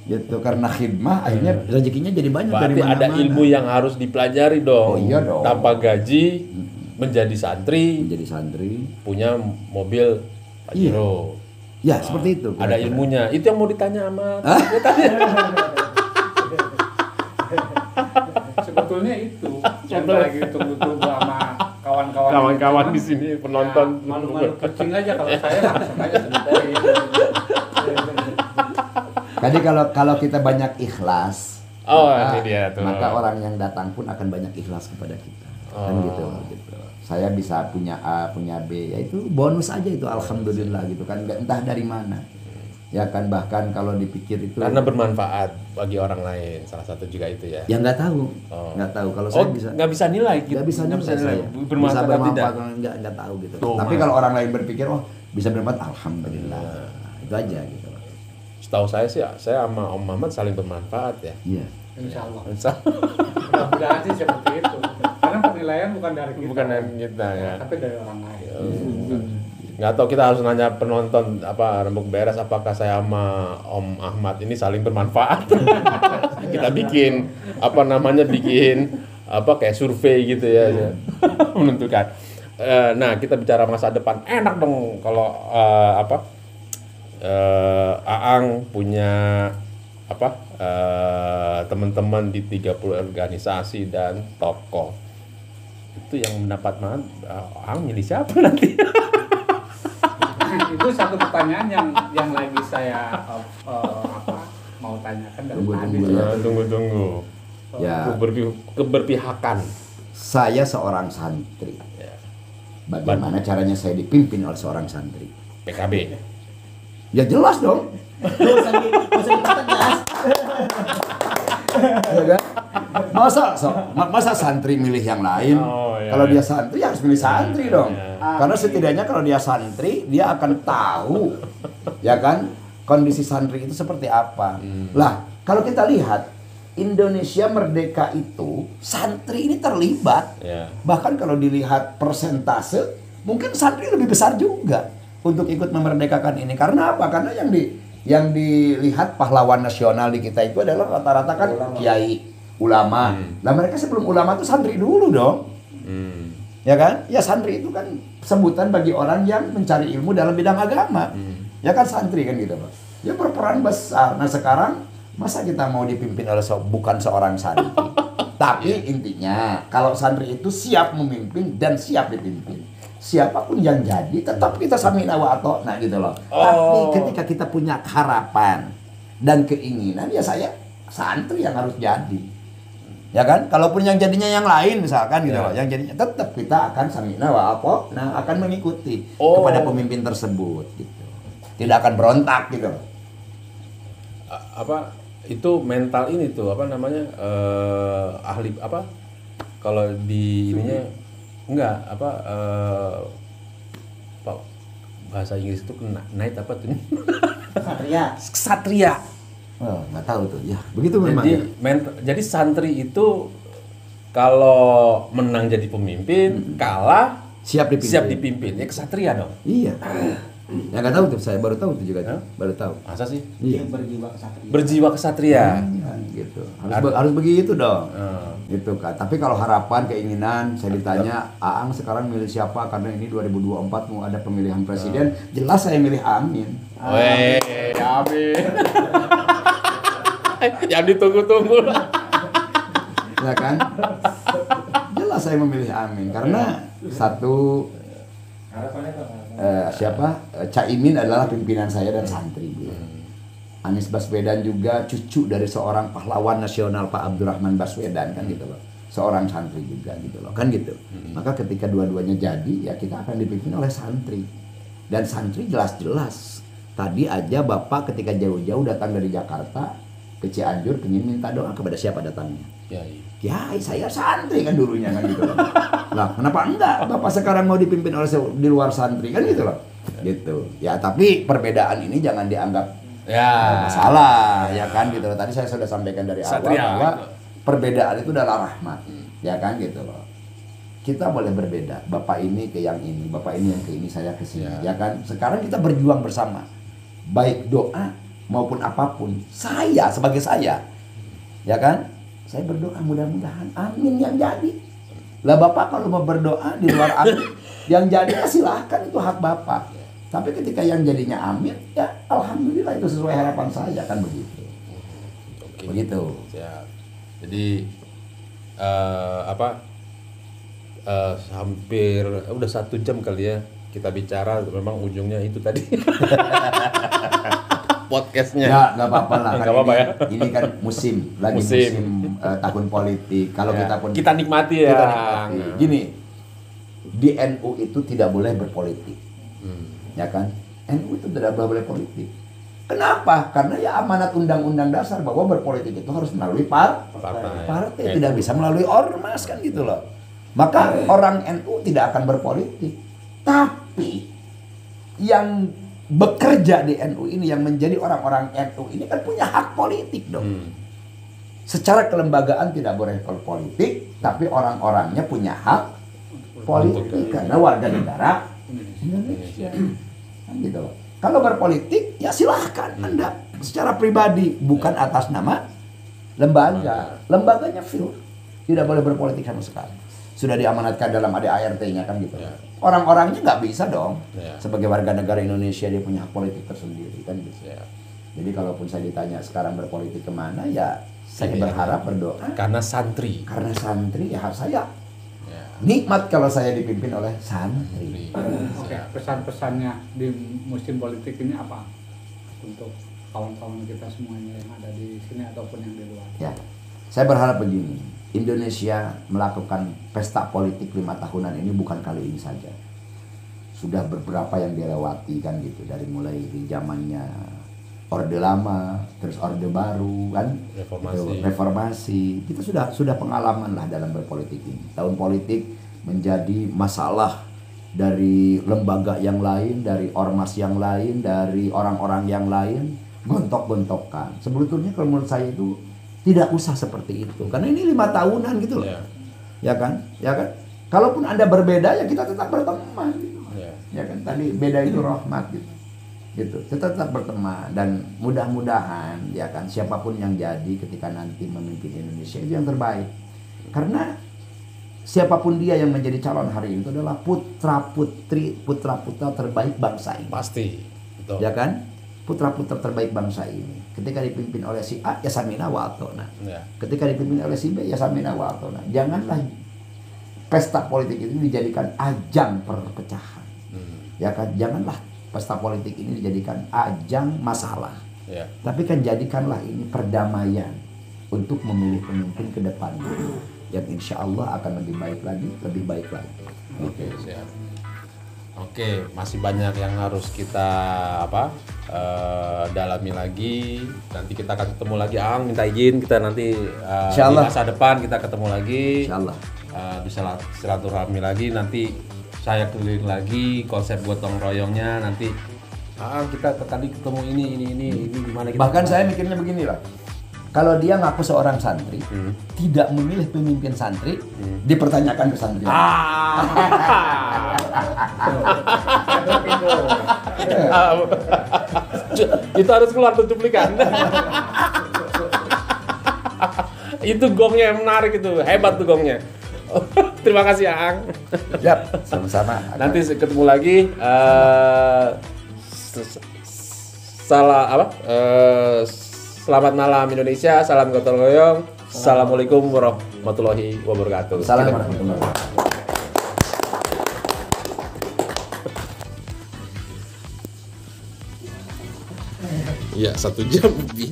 Gitu karena khidmah akhirnya rezekinya jadi banyak. Berarti dari mana-mana. ada ilmu yang harus dipelajari dong. Oh iya dong. Tanpa gaji menjadi santri, punya mobil Pajero. Ya, seperti itu. Ada ilmunya. Itu yang mau ditanya sama. Sebetulnya itu yang lagi tunggu-tunggu sama Kawan-kawan di sini penonton. Malu-malu kucing aja kalau saya langsung aja sebutin. Jadi kalau kita banyak ikhlas, Ini dia tuh. maka orang yang datang pun akan banyak ikhlas kepada kita. Kan gitu. Saya bisa punya A, punya B, ya itu bonus aja itu, alhamdulillah gitu kan, entah dari mana. Ya kan, bahkan kalau dipikir itu Karena bermanfaat bagi orang lain, salah satu juga itu ya. ya nggak tahu, nggak tahu. Kalau saya bisa nggak bisa nilai gitu. nggak bisa nilai saya. Bermanfaat, Bisa tidak. nggak tahu gitu. Tuh, Tapi Mas. kalau orang lain berpikir, oh bisa bermanfaat, alhamdulillah. Itu aja gitu. Setahu saya sih, saya sama Om Mamat saling bermanfaat ya. Iya. Insya Allah. Mudah-mudahan sih seperti itu. Karena penilaian bukan dari kita. Bukan dari kita ya. Tapi dari orang lain. Nggak tahu, kita harus nanya penonton rembuk beres, apakah saya sama Om Ahmad ini saling bermanfaat. Kita bikin kayak survei gitu ya, menentukan. Nah, kita bicara masa depan, enak dong kalau Aang punya teman-teman di 30 organisasi dan tokoh. Itu yang mendapat Aang milih siapa nanti? Itu satu pertanyaan yang lagi saya mau tanyakan dari tadi. Tunggu. Ya. Keberpihakan. Saya seorang santri. Ya. Bagaimana caranya saya dipimpin oleh seorang santri? PKB. Ya jelas dong. Gak usah dipertegas. Ya kan? Masa santri milih yang lain? Oh, iya, Kalau iya. dia santri ya harus milih santri dong. Iya. Karena setidaknya kalau dia santri, dia akan tahu, ya kan, kondisi santri itu seperti apa. Lah, kalau kita lihat Indonesia merdeka itu santri ini terlibat. Ya. Bahkan kalau dilihat persentase, mungkin santri lebih besar juga untuk ikut memerdekakan ini. Karena apa? Karena yang dilihat pahlawan nasional di kita itu adalah rata-rata kan kiai, ulama. Lah mereka sebelum ulama tuh santri dulu dong. Ya kan? Ya santri itu kan sebutan bagi orang yang mencari ilmu dalam bidang agama. Ya kan santri kan gitu, Pak. Ya berperan besar. Nah, sekarang masa kita mau dipimpin oleh bukan seorang santri. Tapi intinya kalau santri itu siap memimpin dan siap dipimpin. Siapapun yang jadi tetap kita sami'na wa ata'na gitu loh. Tapi ketika kita punya harapan dan keinginan, ya saya santri yang harus jadi. Ya kan? Kalaupun yang jadinya yang lain misalkan gitu loh, yang jadinya tetap kita akan sami'na wa ata'na, akan mengikuti kepada pemimpin tersebut gitu. Tidak akan berontak gitu loh. Itu mental ini tuh ahli kalau di ininya bahasa Inggris itu knight apa tuh? Ksatria. Oh, nggak tahu tuh. Ya, begitu memang. Jadi santri itu kalau menang jadi pemimpin, kalah siap dipimpin. Ya ksatria dong. Iya. Ya nggak tahu tuh, saya baru tahu tuh juga. Baru tahu. Masa sih? Iya. Berjiwa kesatria. Gitu. Harus begitu dong. Gitu kan. Tapi kalau harapan, keinginan, saya ditanya, Aang sekarang milih siapa? Karena ini 2024 mau ada pemilihan presiden. Jelas saya milih Amin. Weh, Amin. Yang ditunggu-tunggu. Ya kan? Jelas saya memilih Amin karena satu Caimin adalah pimpinan saya dan santri. Anies Baswedan juga cucu dari seorang pahlawan nasional Pak Abdurrahman Baswedan kan gitu loh. Seorang santri juga gitu loh, kan gitu. Maka ketika dua-duanya jadi, ya kita akan dipimpin oleh santri. Dan santri jelas-jelas. Tadi aja Bapak ketika jauh-jauh datang dari Jakarta ke Cianjur ingin minta doa, kepada siapa datangnya? Kiai, saya santri kan dulunya kan gitu loh. Lah, kenapa enggak? Bapak sekarang mau dipimpin oleh di luar santri kan gitu loh. Gitu. Ya, tapi perbedaan ini jangan dianggap masalah, ya kan gitu loh. Tadi saya sudah sampaikan dari awal bahwa perbedaan itu adalah rahmat. Ya kan gitu loh. Kita boleh berbeda. Bapak ini ke yang ini, Bapak ini yang ke ini, saya ke sini. Ya kan? Sekarang kita berjuang bersama. Baik doa maupun apapun. Saya sebagai saya. Ya kan? Saya berdoa mudah-mudahan amin yang jadi. Lah Bapak kalau mau berdoa di luar amin yang jadi silahkan, itu hak Bapak. Tapi ketika yang jadinya amin, ya alhamdulillah itu sesuai harapan saya kan begitu. Oke. Begitu. Siap. Jadi hampir udah 1 jam kali ya kita bicara, memang ujungnya itu tadi. Podcastnya. Ya nggak apa-apa lah. Nggak apa-apa ya. Ini kan lagi musim tahun politik. Kalau Ya, kita pun kita nikmati ya. kita nikmati. Gini, di NU itu tidak boleh berpolitik, ya kan? NU itu tidak boleh politik. Kenapa? Karena ya amanat undang-undang dasar bahwa berpolitik itu harus melalui partai, tidak bisa melalui ormas kan gitu loh. Maka orang NU tidak akan berpolitik. Tapi yang bekerja di NU ini, yang menjadi orang-orang NU ini kan punya hak politik dong. Secara kelembagaan tidak boleh berpolitik, tapi orang-orangnya punya hak politik karena warga negara Indonesia. Kan gitu loh. Kalau berpolitik ya silahkan Anda secara pribadi, bukan atas nama lembaga. Lembaganya full, tidak boleh berpolitik sama sekali. Sudah diamanatkan dalam ADART-nya kan gitu. Ya. Orang-orangnya nggak bisa dong. Ya. Sebagai warga negara Indonesia dia punya hak politik tersendiri kan gitu. Ya. Jadi kalaupun saya ditanya sekarang berpolitik kemana, ya saya Ini berharap berdoa. Karena santri. Karena santri ya saya Ya. nikmat kalau saya dipimpin oleh santri. Oke, pesan-pesannya di musim politik ini apa untuk kawan-kawan kita semuanya yang ada di sini ataupun yang di luar? Ya, saya berharap begini, Indonesia melakukan pesta politik 5 tahunan ini bukan kali ini saja. Sudah beberapa yang dilewati kan gitu, dari mulai di zamannya Orde Lama, terus Orde Baru kan, reformasi. Kita sudah pengalaman lah dalam berpolitik ini. Tahun politik menjadi masalah dari lembaga yang lain, dari ormas yang lain, dari orang-orang yang lain, gontok-gontokan. Sebetulnya kalau menurut saya itu tidak usah seperti itu, karena ini 5 tahunan gitu loh. Ya kan? Kalaupun Anda berbeda ya kita tetap berteman gitu. Ya kan, tadi beda itu rahmat gitu. Kita tetap berteman, dan mudah-mudahan ya kan siapapun yang jadi ketika nanti memimpin Indonesia itu yang terbaik. Karena siapapun dia yang menjadi calon hari ini itu adalah putra-putra terbaik bangsa ini. Pasti. Betul. Ya kan? Putra-putra terbaik bangsa ini. Ketika dipimpin oleh si A, ya samina wa atona. Ya. Ketika dipimpin oleh si B, ya samina wa atona. Janganlah pesta politik itu dijadikan ajang perpecahan. Ya kan? Janganlah pesta politik ini dijadikan ajang masalah. Ya. Tapi kan jadikanlah ini perdamaian untuk memilih pemimpin ke depan yang insya Allah akan lebih baik lagi. Oke, siap. Oke, masih banyak yang harus kita dalami lagi. Nanti kita akan ketemu lagi, Ang. Minta izin kita nanti di masa depan kita ketemu lagi. Insya Allah. Bisa silaturahmi lagi. Nanti saya keliling lagi konsep gotong royongnya. Nanti kita tadi ketemu ini gimana kita. Bahkan saya mikirnya begini lah. Kalau dia ngaku seorang santri, tidak memilih pemimpin santri, dipertanyakan ke santri. Itu harus keluar tuh cuplikan. Itu gongnya yang menarik, itu hebat tuh gongnya. Terima kasih Ang. Siap, sama-sama. Nanti ketemu lagi. Selamat malam Indonesia, salam gotong royong. Assalamualaikum warahmatullahi wabarakatuh. Salam warahmatullahi wabarakatuh. Iya, 1 jam lebih.